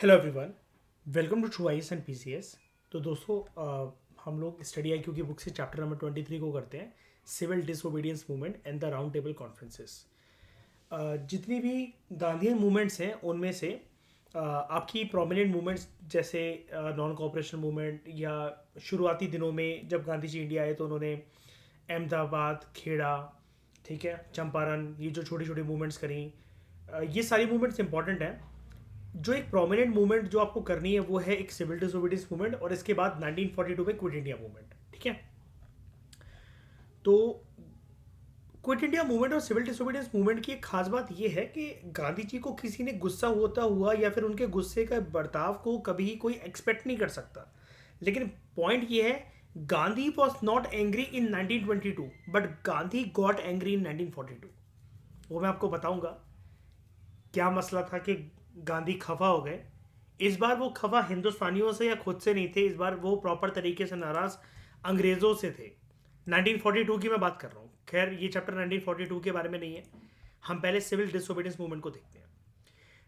Hello everyone, welcome to true IAS and PCS. तो दोस्तों, हम लोग स्टडी आईक्यू की बुक से चैप्टर नंबर 23 को करते हैं, civil disobedience movement and the round table conferences. जितनी भी गांधीयन मूवमेंट्स हैं उनमें से आपकी प्रोमिनेंट मूवमेंट्स जैसे नॉन कॉपरेशन मूवमेंट या शुरुआती दिनों में जब गांधी जी इंडिया आए तो उन्होंने अहमदाबाद, खेड़ा, ठीक है, चंपारण, ये जो छोटी छोटी मूवमेंट्स करी, ये सारी मूवमेंट्स इंपॉर्टेंट हैं। जो एक प्रोमिनेंट मूवमेंट जो आपको करनी है वो है एक सिविल डिसोबीडियंस मूवमेंट और इसके बाद 1942 में क्विट इंडिया मूवमेंट। ठीक है, तो क्विट इंडिया मूवमेंट और सिविल डिसोबीडियंस मूवमेंट की एक खास बात यह है कि गांधी जी को किसी ने गुस्सा होता हुआ या फिर उनके गुस्से का बर्ताव को कभी कोई एक्सपेक्ट नहीं कर सकता। लेकिन पॉइंट ये है, Gandhi was not angry in 1922 but Gandhi got angry इन 1942। वो मैं आपको बताऊंगा क्या मसला था कि गांधी खफा हो गए। इस बार वो खफा हिंदुस्तानियों से या खुद से नहीं थे, इस बार वो प्रॉपर तरीके से नाराज अंग्रेजों से थे। 1942 की मैं बात कर रहा हूँ। खैर, ये चैप्टर 1942 के बारे में नहीं है, हम पहले सिविल डिसोबीडियंस मूवमेंट को देखते हैं।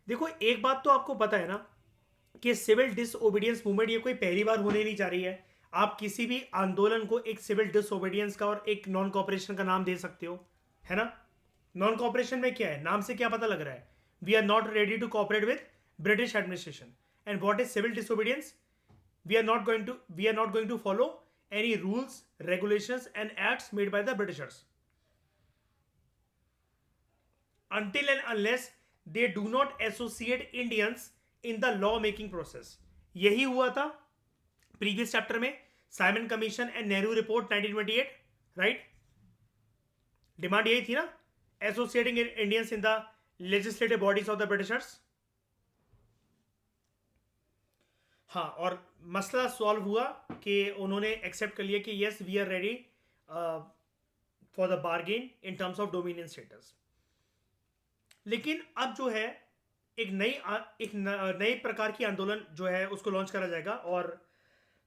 देखो, एक बात तो आपको पता है ना कि सिविल डिसओबीडियंस मूवमेंट ये कोई पहली बार होने नहीं जा रही है। आप किसी भी आंदोलन को एक सिविल डिसओबीडियंस का और एक नॉन कॉपरेशन का नाम दे सकते हो, है ना। नॉन कॉपरेशन में क्या है, नाम से क्या पता लग रहा है, we are not ready to cooperate with British administration. And what is civil disobedience, we are not going to follow any rules, regulations and acts made by the Britishers until and unless they do not associate Indians in the law making process। यही हुआ था previous chapter में, Simon commission and Nehru report 1928, right. Demand यही थी ना, associating Indians in the legislative bodies of the Britishers. हाँ, और मसला सॉल्व हुआ कि उन्होंने एक्सेप्ट कर लिया कि yes we are ready for the bargain in terms of dominion status. लेकिन अब जो है एक नए प्रकार की आंदोलन जो है उसको लॉन्च करा जाएगा और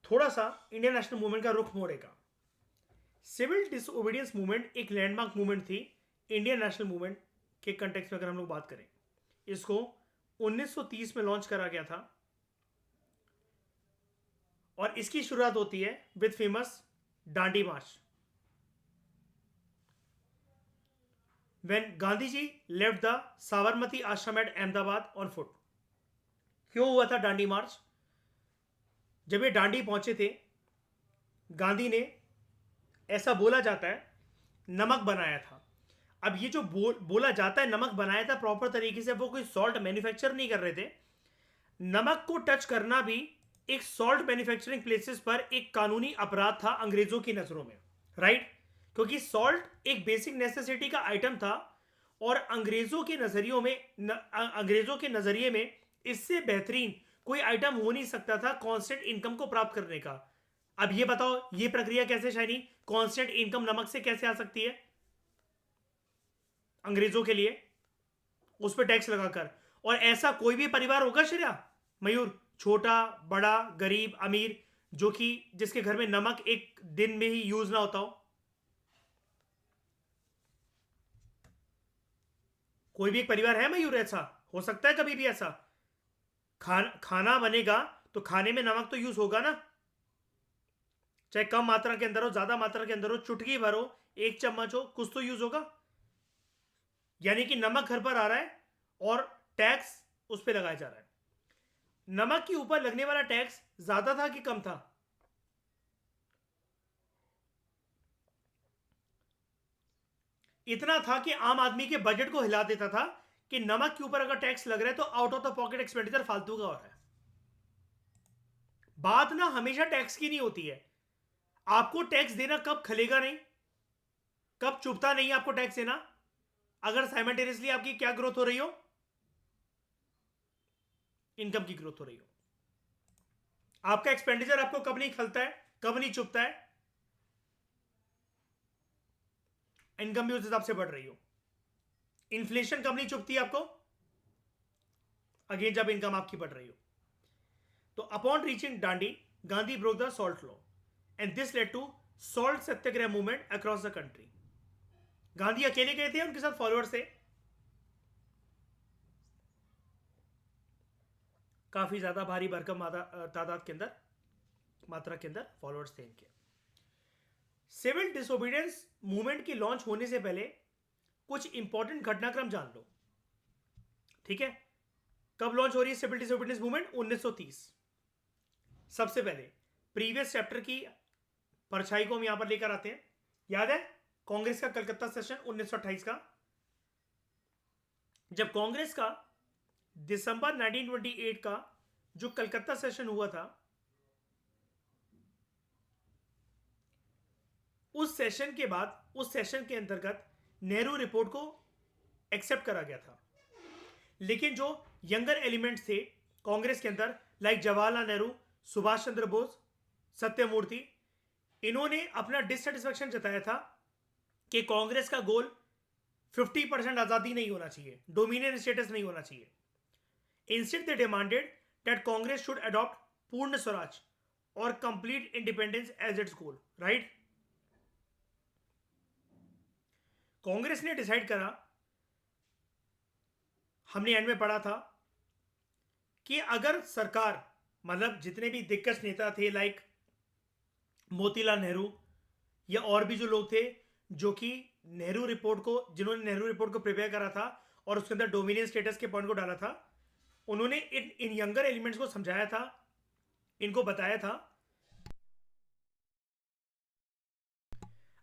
थोड़ा सा इंडियन नेशनल मूवमेंट का रुख मोड़ेगा। सिविल डिसओबीडियंस मूवमेंट एक लैंडमार्क मूवमेंट थी इंडियन नेशनल मूवमेंट के कंटेक्स्ट में। अगर हम लोग बात करें, इसको 1930 में लॉन्च करा गया था और इसकी शुरुआत होती है with famous Dandi march. when Gandhi ji left the Sabarmati ashram at Ahmedabad on foot. क्यों हुआ था डांडी मार्च? जब ये डांडी पहुंचे थे, गांधी ने, ऐसा बोला जाता है, नमक बनाया था। अब ये जो बोला जाता है नमक बनाया था, प्रॉपर तरीके से वो कोई सॉल्ट मैन्युफैक्चर नहीं कर रहे थे। नमक को टच करना भी एक सॉल्ट मैन्युफैक्चरिंग प्लेसेस पर एक कानूनी अपराध था अंग्रेजों की नजरों में, राइट। क्योंकि सॉल्ट एक बेसिक नेसेसिटी का आइटम था और अंग्रेजों के नजरियों में अंग्रेजों के नजरिए में इससे बेहतरीन कोई आइटम हो नहीं सकता था कांस्टेंट इनकम को प्राप्त करने का। अब ये बताओ, ये प्रक्रिया कैसे शाइनी, कांस्टेंट इनकम नमक से कैसे आ सकती है अंग्रेजों के लिए, उस पर टैक्स लगाकर। और ऐसा कोई भी परिवार होगा श्रेया मयूर, छोटा बड़ा गरीब अमीर, जो कि जिसके घर में नमक एक दिन में ही यूज ना होता हो? कोई भी एक परिवार है मयूर ऐसा? हो सकता है कभी भी ऐसा? खाना बनेगा तो खाने में नमक तो यूज होगा ना, चाहे कम मात्रा के अंदर हो, ज्यादा मात्रा के अंदर हो, चुटकी भर हो, एक चम्मच हो, कुछ तो यूज होगा। यानी कि नमक घर पर आ रहा है और टैक्स उस पर लगाया जा रहा है। नमक के ऊपर लगने वाला टैक्स ज्यादा था कि कम था? इतना था कि आम आदमी के बजट को हिला देता था कि नमक के ऊपर अगर टैक्स लग रहा है तो out of the pocket expenditure फालतू का हो रहा है। बात ना हमेशा टैक्स की नहीं होती है। आपको टैक्स देना कब खलेगा नहीं, कब चुभता नहीं आपको टैक्स देना, अगर साइमल्टेनियसली आपकी क्या ग्रोथ हो रही हो, इनकम की ग्रोथ हो रही हो। आपका एक्सपेंडिचर आपको कब नहीं खलता है, कब नहीं चुभता है, इनकम भी उस हिसाब से बढ़ रही हो। इन्फ्लेशन कब नहीं चुभती है आपको? अगेन जब इनकम आपकी बढ़ रही हो। तो upon reaching Dandi, Gandhi broke the salt law and this led to salt Satyagraha movement across the country. Gandhi अकेले गए थे, उनके साथ फॉलोअर्स थे। काफ़ी ज़्यादा भारी भरकम तादाद के अंदर, मात्रा के अंदर फॉलोअर्स थे इनके। सिविल डिसोबीडियंस मूवमेंट की लॉन्च होने से पहले कुछ इंपॉर्टेंट घटनाक्रम जान लो, ठीक है। कब लॉन्च हो रही है सिविल डिसोबीडियंस मूवमेंट? 1930। सबसे पहले प्रीवियस चैप्टर की परछाई को हम यहां पर लेकर आते हैं। याद है कांग्रेस का कलकत्ता सेशन 1928 का? जब कांग्रेस का दिसंबर 1928 का जो कलकत्ता सेशन हुआ था, उस सेशन के बाद, उस सेशन के अंतर्गत नेहरू रिपोर्ट को एक्सेप्ट करा गया था। लेकिन जो यंगर एलिमेंट्स थे कांग्रेस के अंदर, लाइक जवाहरलाल नेहरू, सुभाष चंद्र बोस, सत्यमूर्ति, इन्होंने अपना डिससेटिस्फेक्शन जताया था कि कांग्रेस का गोल 50% आजादी नहीं होना चाहिए, डोमिनियन स्टेटस नहीं होना चाहिए। Instead they demanded that Congress should adopt Purna Swaraj और complete independence as its goal, right. Congress ने डिसाइड करा, हमने एंड में पढ़ा था कि अगर सरकार, मतलब जितने भी दिग्गज नेता थे लाइक मोतीलाल नेहरू या और भी जो लोग थे जो कि नेहरू रिपोर्ट को, जिन्होंने नेहरू रिपोर्ट को प्रिपेयर करा था और उसके अंदर डोमिनियन स्टेटस के पॉइंट को डाला था, उन्होंने इन यंगर एलिमेंट्स को समझाया था, इनको बताया था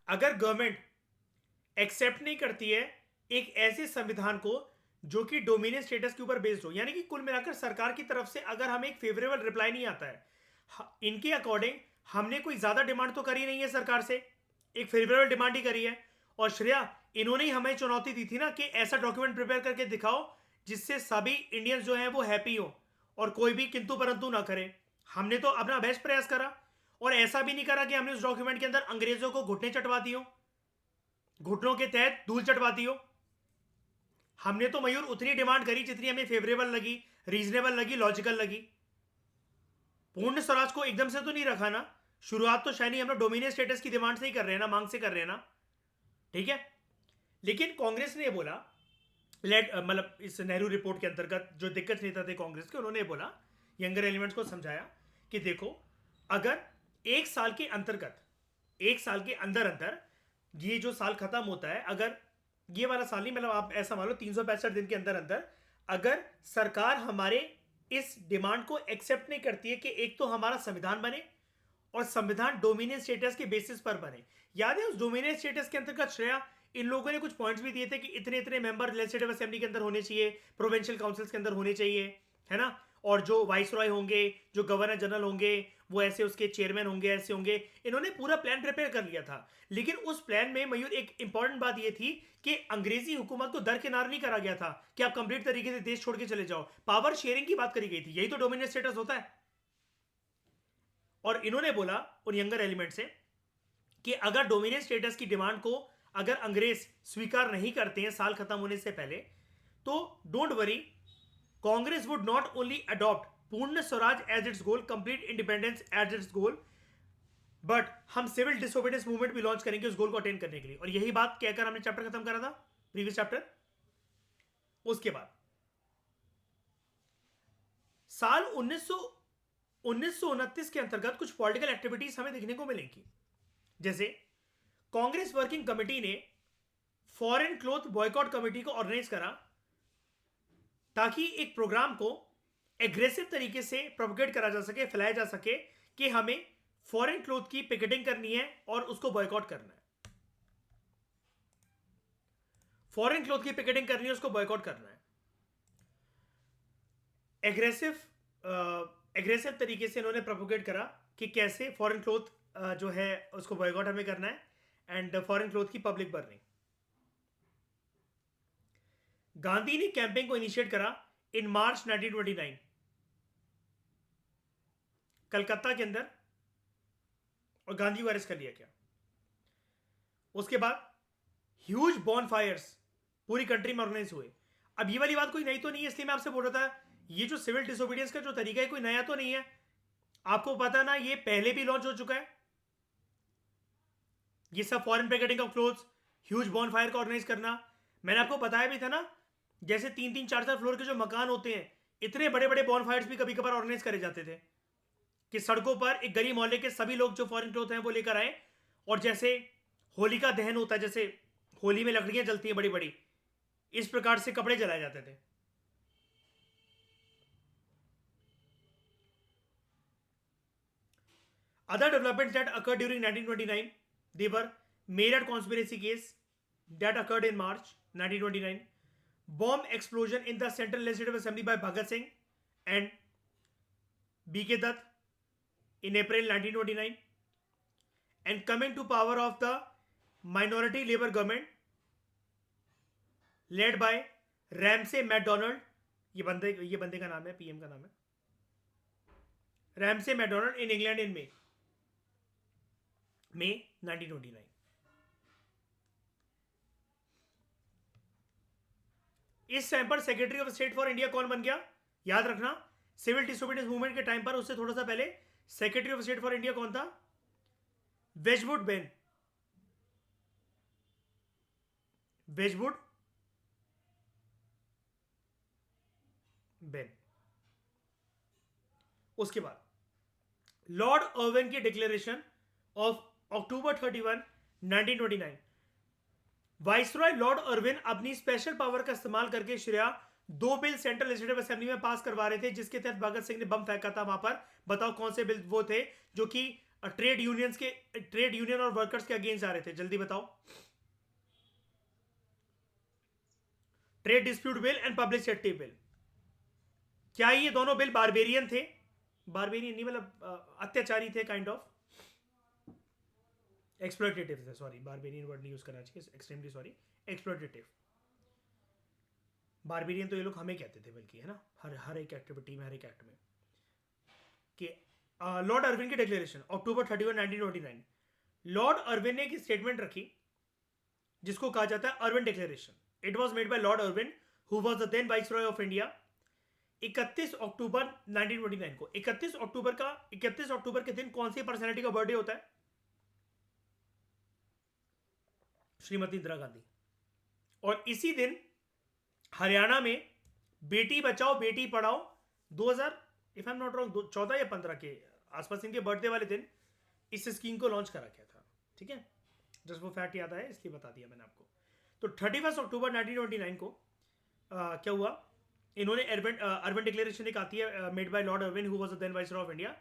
अगर गवर्नमेंट एक्सेप्ट नहीं करती है एक ऐसे संविधान को जो कि डोमिनियन स्टेटस के ऊपर बेस्ड हो, यानी कि कुल मिलाकर सरकार की तरफ से अगर हमें एक फेवरेबल रिप्लाई नहीं आता है, इनके अकॉर्डिंग हमने कोई ज्यादा डिमांड तो करी नहीं है सरकार से, एक फेवरेबल डिमांड ही करी है। और श्रेया, इन्होंने ही हमें चुनौती दी थी ना कि ऐसा डॉक्यूमेंट प्रिपेयर करके दिखाओ जिससे सभी इंडियंस जो हैं वो हैप्पी हो और कोई भी किंतु परंतु ना करे। हमने तो अपना बेस्ट प्रयास करा, और ऐसा भी नहीं करा कि हमने उस डॉक्यूमेंट के अंदर अंग्रेजों को घुटने चटवा दियो, घुटनों के तहत धूल चटवा दियो। हमने तो मयूर उतनी डिमांड करी जितनी हमें फेवरेबल लगी, रीजनेबल लगी, लॉजिकल लगी। पूर्ण स्वराज को एकदम से तो नहीं रखा ना, शुरुआत तो शायद हम लोग डोमिनियन स्टेटस की डिमांड से ही कर रहे हैं ना, मांग से कर रहे हैं ना, ठीक है। लेकिन कांग्रेस ने बोला, मतलब इस नेहरू रिपोर्ट के अंतर्गत जो दिग्गज नेता थे कांग्रेस के, उन्होंने बोला, यंगर एलिमेंट्स को समझाया कि देखो, अगर एक साल के अंतर्गत, एक साल के अंदर अंदर ये जो साल खत्म होता है, अगर ये वाला साल नहीं, मतलब आप ऐसा मान लो 365 दिन के अंदर अंदर अगर सरकार हमारे इस डिमांड को एक्सेप्ट नहीं करती है कि एक तो हमारा संविधान बने और संविधान डोमिनियन स्टेटस के बेसिस पर बने। याद है उस डोमिनियन स्टेटस के अंतर्गत श्रेया, इन लोगों ने कुछ पॉइंट्स भी दिए थे कि इतने इतने मेंबर लेजिस्लेटिव असेंबली के अंदर होने चाहिए, प्रोविंशियल काउंसिल्स के अंदर होने चाहिए, है ना, और जो वाइस रॉय होंगे, जो गवर्नर जनरल होंगे, वो ऐसे उसके चेयरमैन होंगे, ऐसे होंगे। इन्होंने पूरा प्लान प्रिपेयर कर लिया था। लेकिन उस प्लान में मयूर एक इंपॉर्टेंट बात ये थी कि अंग्रेजी हुकूमत को दरकिनार नहीं करा गया था कि आप कंप्लीट तरीके से देश छोड़ के चले जाओ, पावर शेयरिंग की बात करी गई थी। यही तो डोमिनियन स्टेटस होता है। और इन्होंने बोला उन यंगर एलिमेंट से कि अगर डोमिनियन स्टेटस की डिमांड को अगर अंग्रेज स्वीकार नहीं करते हैं साल खत्म होने से पहले, तो don't worry, Congress would not only adopt Purna Swaraj as its goal, complete independence as its goal, but हम सिविल डिसोबीडियंस मूवमेंट भी लॉन्च करेंगे उस गोल को अटेन करने के लिए। और यही बात कहकर हमने चैप्टर खत्म करा था, प्रीवियस चैप्टर। उसके बाद साल 1929 के अंतर्गत कुछ पॉलिटिकल एक्टिविटीज हमें देखने को मिलेंगी, जैसे कांग्रेस वर्किंग कमेटी ने फॉरेन क्लोथ बॉयकॉट कमेटी को ऑर्गेनाइज करा ताकि एक प्रोग्राम को एग्रेसिव तरीके से प्रोपगेट करा जा सके, फैलाया जा सके कि हमें फॉरेन क्लोथ की पिकेटिंग करनी है और उसको बॉयकॉट करना है। फॉरेन क्लोथ की पिकेटिंग करनी है, उसको बॉयकॉट करना है। एग्रेसिव तरीके से इन्होंने प्रोपगेट करा कि कैसे फॉरेन क्लोथ जो है उसको बॉयकॉट हमें करना है, एंड फॉरेन क्लोथ की पब्लिक बर्निंग। गांधी ने कैंपेन को इनिशिएट करा इन मार्च 1929 कलकत्ता के अंदर, और गांधी को अरेस्ट कर लिया गया। उसके बाद ह्यूज बॉन फायर्स पूरी कंट्री में ऑर्गेनाइज हुए। अब ये वाली बात कोई नई तो नहीं है, इसलिए मैं आपसे बोल रहा था ये जो सिविल डिसोबीडियंस का जो तरीका है कोई नया तो नहीं है। आपको पता ना, ये पहले भी लॉन्च हो चुका है। ये सब foreign picketing of clothes, huge bonfire का ऑर्गेनाइज करना, मैंने आपको बताया भी था ना, जैसे 3-3 4-4 फ्लोर के जो मकान होते हैं, इतने बड़े बड़े बॉनफायर्स भी कभी कभार ऑर्गेनाइज करे जाते थे कि सड़कों पर एक गली मोहल्ले के सभी लोग जो फॉरेन क्लोथ हैं वो लेकर आए, और जैसे होली का दहन होता है, जैसे होली में लकड़ियां जलती हैं बड़ी बड़ी, इस प्रकार से कपड़े जलाए जाते थे। Other developments that occurred during 1929, they were Maynard conspiracy case that occurred in March 1929, bomb explosion in the Central Legislative Assembly by Bhagat Singh and B.K. Dutt in April 1929, and coming to power of the minority Labour government led by Ramsay MacDonald. ये बंदे का नाम है, PM का नाम है Ramsay MacDonald, in England in May 1929. इस time पर secretary of state for India कौन बन गया? याद रखना, सिविल डिसोबीडियंस मूवमेंट के टाइम पर उससे थोड़ा सा पहले secretary of state for India कौन था? वेजवुड बेन। वेजवुड बेन। उसके बाद लॉर्ड अर्विन की declaration of October 31, 1929। Viceroy lord Irwin अपनी स्पेशल पावर का इस्तेमाल करके श्रेया 2 बिल सेंट्रल लेजिस्लेटिव असेंबली में पास करवा रहे थे, जिसके तहत भगत सिंह ने बम फेंका था वहां पर। बताओ कौन से बिल वो थे जो कि ट्रेड यूनियन और वर्कर्स के अगेंस्ट आ रहे थे? जल्दी बताओ। Trade dispute bill and public safety bill. क्या ये दोनों बिल बारबेरियन थे? बारबेरियन नहीं, मतलब अत्याचारी थे, काइंड ऑफ एक्सप्लॉयटेटिव थे। सॉरी, बारबेरियन वर्ड नहीं यूज करना चाहिए, एक्सट्रीमली सॉरी, एक्सप्लॉयटेटिव। बारबेरियन तो ये लोग हमें कहते थे बल्कि, है ना, हर एक एक्टिविटी में, हर एक एक्ट में। कि लॉर्ड अर्विन की डिक्लेरेशन अक्टूबर 31, 1929। लॉर्ड अर्विन ने एक स्टेटमेंट रखी जिसको कहा जाता है Irwin declaration. It was made by lord Irwin who was the then viceroy of India. 31 October 1929 को, 31 अक्टूबर के दिन कौन सी पर्सनैलिटी का बर्थडे होता है? श्रीमती इंदिरा गांधी। और इसी दिन हरियाणा में Beti Bachao Beti Padhao 2000, if I am not wrong, 14 या 15 के आसपास इनके बर्थडे वाले दिन इस स्कीम को लॉन्च करा गया था। ठीक है, जस्ट वो फैक्ट याद आया इसलिए बता दिया मैंने आपको। तो 31 अक्टूबर 1929 को क्या हुआ? इन्होंने अर्बन डिक्लेरेशन एक आती है made by lord Irwin who was the then viceroy of India,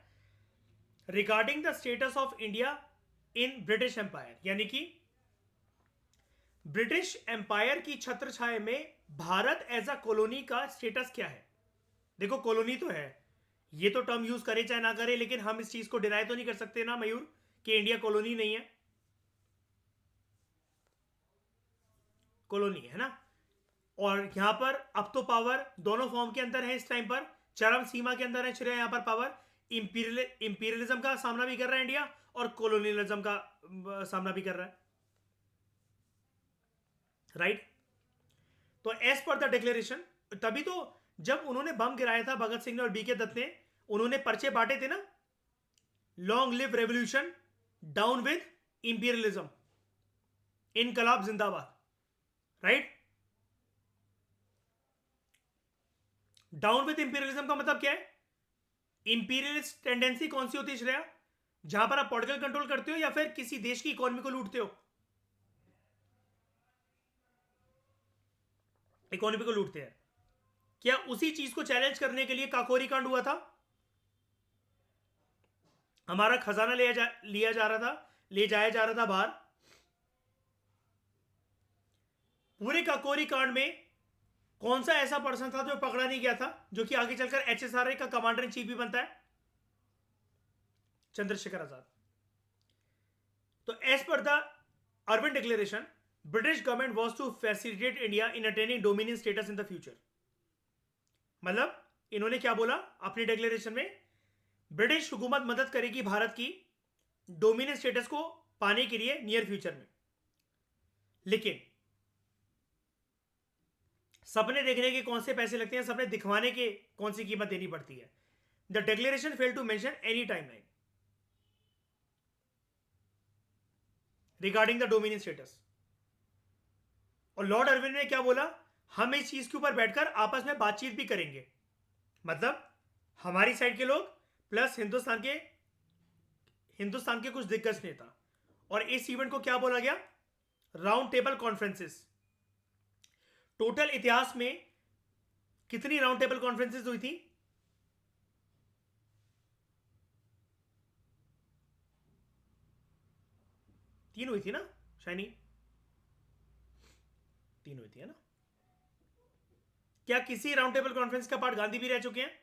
regarding the status of India in British empire. यानी कि ब्रिटिश एम्पायर की छत्र छाया में भारत एज अ कॉलोनी का स्टेटस क्या है? देखो, कॉलोनी तो है, ये तो टर्म यूज करे चाहे ना करे, लेकिन हम इस चीज को डिनाई तो नहीं कर सकते ना मयूर कि इंडिया कॉलोनी नहीं है। कॉलोनी है ना। और यहां पर अब तो पावर दोनों फॉर्म के अंदर है, इस टाइम पर चरम सीमा के अंदर है श्रेया। यहां पर पावर इंपीरियलिज्म का सामना भी कर रहा है इंडिया, और कॉलोनियलिज्म का सामना भी कर रहा है, राइट? तो एज पर द डिक्लेरेशन, तभी तो जब उन्होंने बम गिराया था भगत सिंह ने और बीके दत्त ने, उन्होंने पर्चे बांटे थे ना, long live revolution, down with imperialism, इनकलाब जिंदाबाद, राइट? डाउन विद इंपीरियलिज्म का मतलब क्या है? इंपीरियलिस्ट टेंडेंसी कौन सी होती है श्रेया? जहां पर आप पॉलिटिकल कंट्रोल करते हो या फिर किसी देश की इकोनॉमी को लूटते हो? इकोनॉमी को लूटते हैं। क्या उसी चीज को चैलेंज करने के लिए काकोरी कांड हुआ था? हमारा खजाना लिया जा रहा था, ले जाया जा रहा था बाहर। पूरे काकोरी कांड में कौन सा ऐसा पर्सन था जो पकड़ा नहीं गया था, जो कि आगे चलकर एचएसआरआई का कमांडर इन चीफ भी बनता है? चंद्रशेखर आजाद। तो as per the Irwin declaration, British government was to facilitate India in attaining dominion status in the future. मतलब इन्होंने क्या बोला अपने डिक्लेरेशन में? ब्रिटिश हुकूमत मदद करेगी भारत की डोमिनियन स्टेटस को पाने के लिए नियर फ्यूचर में। लेकिन सपने देखने के कौन से पैसे लगते हैं, सपने दिखवाने के कौन सी कीमत देनी पड़ती है? The declaration fail to mention any timeline regarding the dominion status. और लॉर्ड अर्विन ने क्या बोला? हम इस चीज के ऊपर बैठकर आपस में बातचीत भी करेंगे। मतलब हमारी साइड के लोग प्लस हिंदुस्तान के कुछ दिग्गज नेता, और इस इवेंट को क्या बोला गया? Round table conferences. टोटल इतिहास में कितनी राउंड टेबल कॉन्फ्रेंसेस हुई थी? 3 हुई थी ना शाइनी? 3 हुई थी, है ना? क्या किसी राउंड टेबल कॉन्फ्रेंस का पार्ट गांधी भी रह चुके हैं?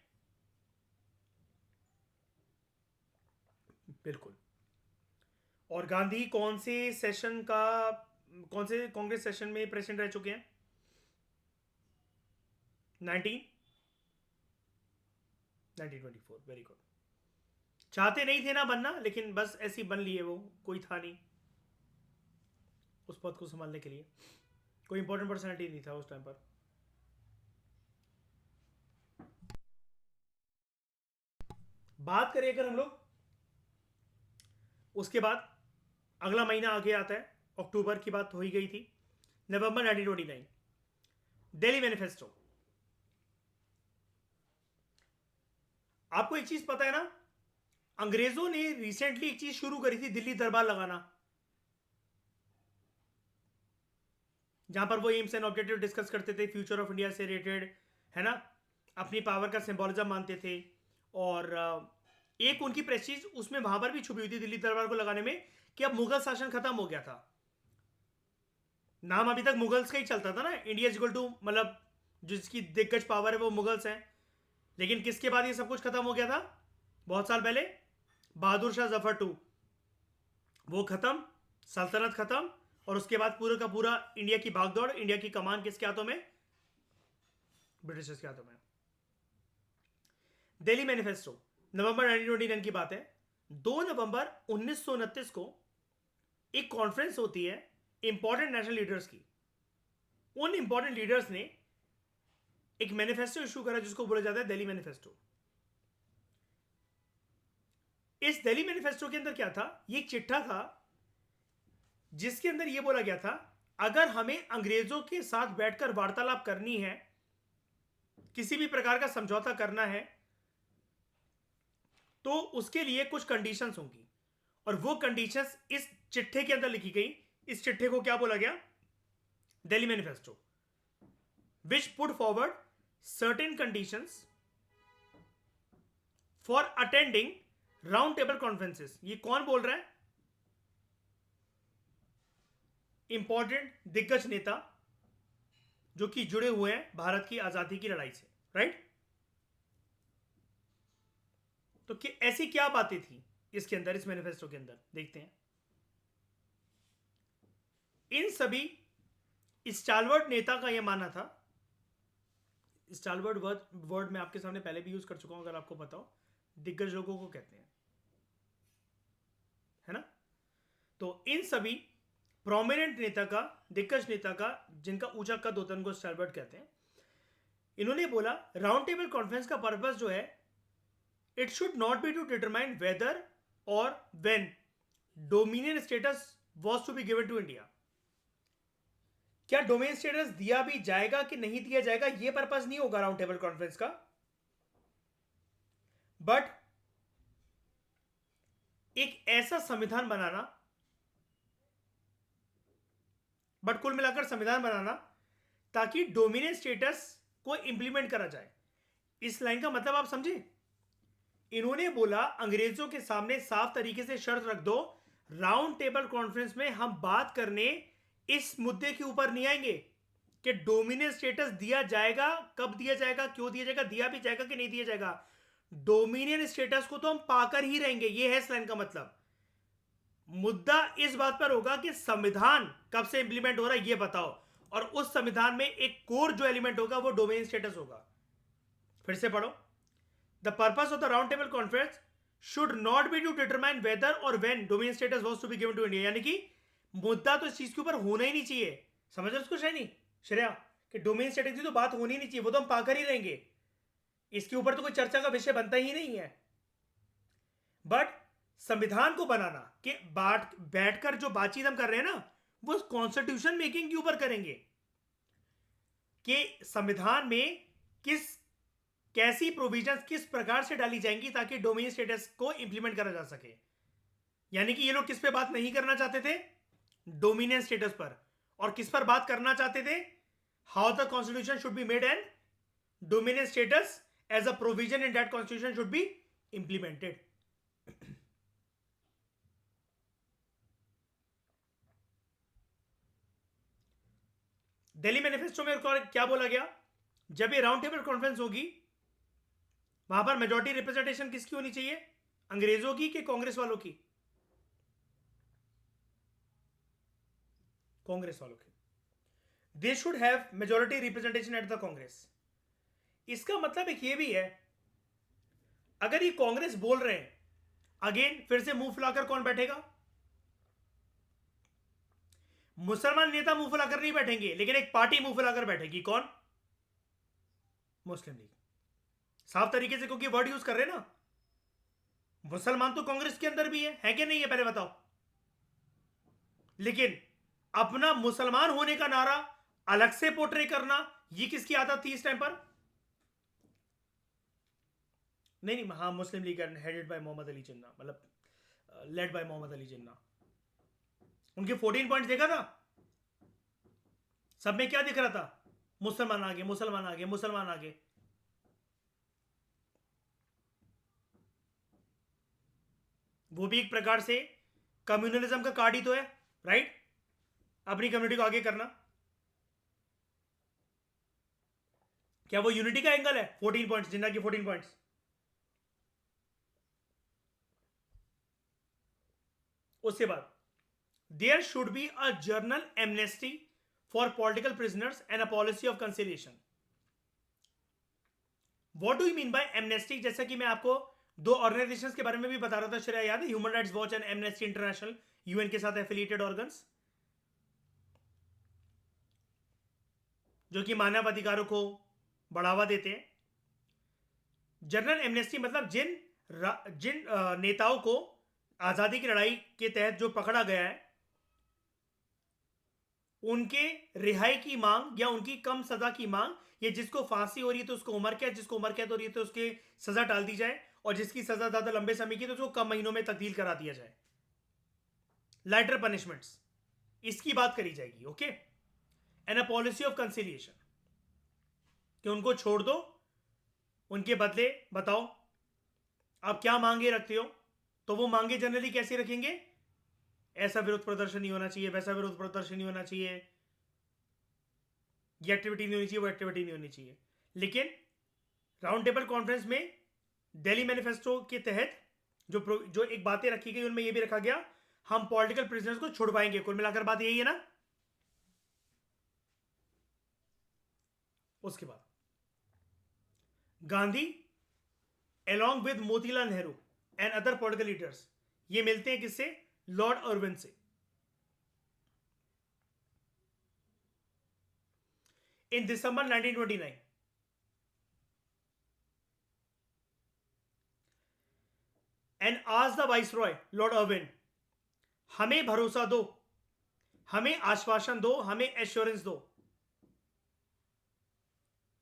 बिल्कुल। और गांधी कौन से कांग्रेस सेशन में प्रेसिडेंट रह चुके हैं? 1924। Very good. चाहते नहीं थे ना बनना, लेकिन बस ऐसी बन लिए, वो कोई था नहीं उस पद को संभालने के लिए, कोई इंपॉर्टेंट पर्सनैलिटी नहीं था उस टाइम पर। बात करें अगर हम लोग, उसके बाद अगला महीना आगे आता है, अक्टूबर की बात हो ही गई थी। नवंबर 1929, दिल्ली मैनिफेस्टो। आपको एक चीज पता है ना, अंग्रेजों ने रिसेंटली एक चीज शुरू करी थी, दिल्ली दरबार लगाना, जहां पर वो एम्स एंड ऑब्जेक्टिव डिस्कस करते थे फ्यूचर ऑफ इंडिया से रिलेटेड, है ना? अपनी पावर का सिंबोलिज्म मानते थे। और एक उनकी प्रेस्टीज उसमें वहां पर भी छुपी हुई थी दिल्ली दरबार को लगाने में, कि अब मुगल शासन खत्म हो गया था। नाम अभी तक मुगल्स का ही चलता था ना, इंडिया इज इक्वल टू, मतलब जिसकी दिग्गज पावर है वो मुगल्स हैं। लेकिन किसके बाद ये सब कुछ खत्म हो गया था? बहुत साल पहले बहादुर शाह जफर टू, वो खत्म, सल्तनत खत्म, और उसके बाद पूरा का पूरा इंडिया की भागदौड़, इंडिया की कमान किसके हाथों में? ब्रिटिशर्स के हाथों में। दिल्ली मैनिफेस्टो नवंबर 1929 की बात है। 2 नवंबर 1929 को एक कॉन्फ्रेंस होती है इंपॉर्टेंट नेशनल लीडर्स की। उन इंपॉर्टेंट लीडर्स ने एक मैनिफेस्टो इशू करा जिसको बोला जाता है दिल्ली मैनिफेस्टो। इस दिल्ली मैनिफेस्टो के अंदर क्या था? ये एक चिट्ठा था जिसके अंदर यह बोला गया था, अगर हमें अंग्रेजों के साथ बैठकर वार्तालाप करनी है, किसी भी प्रकार का समझौता करना है, तो उसके लिए कुछ कंडीशंस होंगी, और वो कंडीशंस इस चिट्ठे के अंदर लिखी गई। इस चिट्ठे को क्या बोला गया? Delhi manifesto, which put forward certain conditions for attending round table conferences. ये कौन बोल रहा है? इंपॉर्टेंट दिग्गज नेता जो कि जुड़े हुए हैं भारत की आजादी की लड़ाई से, राइट? तो ऐसी क्या बातें थी इसके अंदर, इस मैनिफेस्टो के अंदर? देखते हैं। इन सभी स्टालवर्ड नेता का यह मानना था, स्टालवर्ड वर्ड मैं आपके सामने पहले भी यूज कर चुका हूं, अगर आपको पता हो, दिग्गज लोगों को कहते हैं, है ना? तो इन सभी प्रोमिनेंट नेता का, दिग्गज नेता का, जिनका ऊंचा कद होता है, उनको स्टालवर्ड कहते हैं। इन्होंने बोला राउंड टेबल कॉन्फ्रेंस का पर्पस जो है, it should not be to determine whether or when dominion status was to be given to India. क्या डोमेन स्टेटस दिया भी जाएगा कि नहीं दिया जाएगा, यह पर्पस नहीं होगा राउंड टेबल कॉन्फ्रेंस का, बट एक ऐसा संविधान बनाना, बट कुल मिलाकर संविधान बनाना ताकि डोमिनियन स्टेटस को इंप्लीमेंट करा जाए। इस लाइन का मतलब आप समझे? इन्होंने बोला अंग्रेजों के सामने साफ तरीके से शर्त रख दो, राउंड टेबल कॉन्फ्रेंस में हम बात करने इस मुद्दे के ऊपर नहीं आएंगे कि डोमिनियन स्टेटस दिया जाएगा, कब दिया जाएगा, क्यों दिया जाएगा, दिया भी जाएगा कि नहीं दिया जाएगा। डोमिनियन स्टेटस को तो हम पाकर ही रहेंगे, यह है इस लाइन का मतलब। मुद्दा इस बात पर होगा कि संविधान कब से इंप्लीमेंट हो रहा है, यह बताओ, और उस संविधान में एक कोर जो एलिमेंट होगा वो डोमिनियन स्टेटस होगा। फिर से पढ़ो। The purpose of the round table conference should not be to determine whether or when dominion status was to be given to India. यानी कि मुद्दा तो इस चीज के ऊपर होना ही नहीं चाहिए, समझ रहे उसको शायनी श्रेया, कि डोमिनियन स्टेटस की तो बात होनी नहीं चाहिए, वो तो हम पाकर ही रहेंगे, इसके ऊपर तो कोई चर्चा का विषय बनता ही नहीं है। बट संविधान को बनाना कि बैठकर जो बातचीत हम कर रहे हैं ना, वो कॉन्स्टिट्यूशन मेकिंग के ऊपर करेंगे कि संविधान में किस कैसी प्रोविजंस किस प्रकार से डाली जाएंगी ताकि डोमिनियन स्टेटस को इंप्लीमेंट करा जा सके। यानी कि ये लोग किस पे बात नहीं करना चाहते थे, डोमिनियन स्टेटस पर, और किस पर बात करना चाहते थे, how the constitution should be made and dominion status as a provision in that constitution should be implemented. Delhi manifesto में क्या बोला गया, जब ये राउंड टेबल कॉन्फ्रेंस होगी वहां पर मेजोरिटी रिप्रेजेंटेशन किसकी होनी चाहिए, अंग्रेजों की कि कांग्रेस वालों की, कांग्रेस वालों की। They should have majority representation at the Congress. इसका मतलब एक ये भी है, अगर ये कांग्रेस बोल रहे हैं, अगेन फिर से मुंह फुलाकर कौन बैठेगा, मुसलमान नेता मुंह फुलाकर नहीं बैठेंगे, लेकिन एक पार्टी मुंह फुलाकर बैठेगी, कौन, मुस्लिम लीग। साफ तरीके से क्योंकि वर्ड यूज कर रहे हैं ना, मुसलमान तो कांग्रेस के अंदर भी है कि नहीं है, पहले बताओ। लेकिन अपना मुसलमान होने का नारा अलग से पोर्ट्रे करना, ये किसकी आदत थी इस टाइम पर? नहीं, हाँ, Muslim League headed by Mohammad Ali Jinnah, मतलब लेड बाय मोहम्मद अली जिन्ना। उनके 14 पॉइंट्स देखा था, सब में क्या दिख रहा था, मुसलमान आगे, मुसलमान आगे, मुसलमान आगे। वो भी एक प्रकार से कम्युनलिज्म का कार्ड ही तो है, राइट, अपनी कम्युनिटी को आगे करना। क्या वो यूनिटी का एंगल है? 14 पॉइंट्स, जिन्ना की 14 पॉइंट्स। उसके बाद there should be a general amnesty for political prisoners and a policy of conciliation. What do you mean by amnesty? जैसा कि मैं आपको दो ऑर्गेनाइजेशंस के बारे में भी बता रहा था, श्रेया याद है, human rights watch and amnesty international, UN के साथ एफिलिएटेड ऑर्गन्स, जो कि मानव अधिकारों को बढ़ावा देते हैं। जनरल एमनेस्टी मतलब जिन नेताओं को आजादी की लड़ाई के तहत जो पकड़ा गया है, उनके रिहाई की मांग या उनकी कम सजा की मांग, ये जिसको फांसी हो रही है तो उसको उम्र कैद, जिसको उम्र कैद हो रही है तो उसकी सजा टाल दी जाए, और जिसकी सजा ज्यादा लंबे समय की तो उसको कम महीनों में तब्दील करा दिया जाए, लाइटर पनिशमेंट्स, इसकी बात करी जाएगी। Okay, and a policy of conciliation, कि उनको छोड़ दो, उनके बदले बताओ आप क्या मांगे रखते हो, तो वो मांगे जनरली कैसे रखेंगे, ऐसा विरोध प्रदर्शन नहीं होना चाहिए, वैसा विरोध प्रदर्शन नहीं होना चाहिए, ये एक्टिविटी नहीं होनी चाहिए, वो एक्टिविटी नहीं होनी चाहिए। लेकिन राउंड टेबल कॉन्फ्रेंस में दिल्ली मैनिफेस्टो के तहत जो एक बातें रखी गई, उनमें यह भी रखा गया, हम पॉलिटिकल प्रिजनर्स को छुड़वाएंगे। कुल मिलाकर बात यही है ना। उसके बाद Gandhi along with Motilal Nehru and other political leaders, ये मिलते हैं किससे, लॉर्ड अर्विन से, इन दिसंबर 1929। एंड आज the vice Roy Lord Irwin, हमें भरोसा दो, हमें आश्वासन दो, हमें एश्योरेंस दो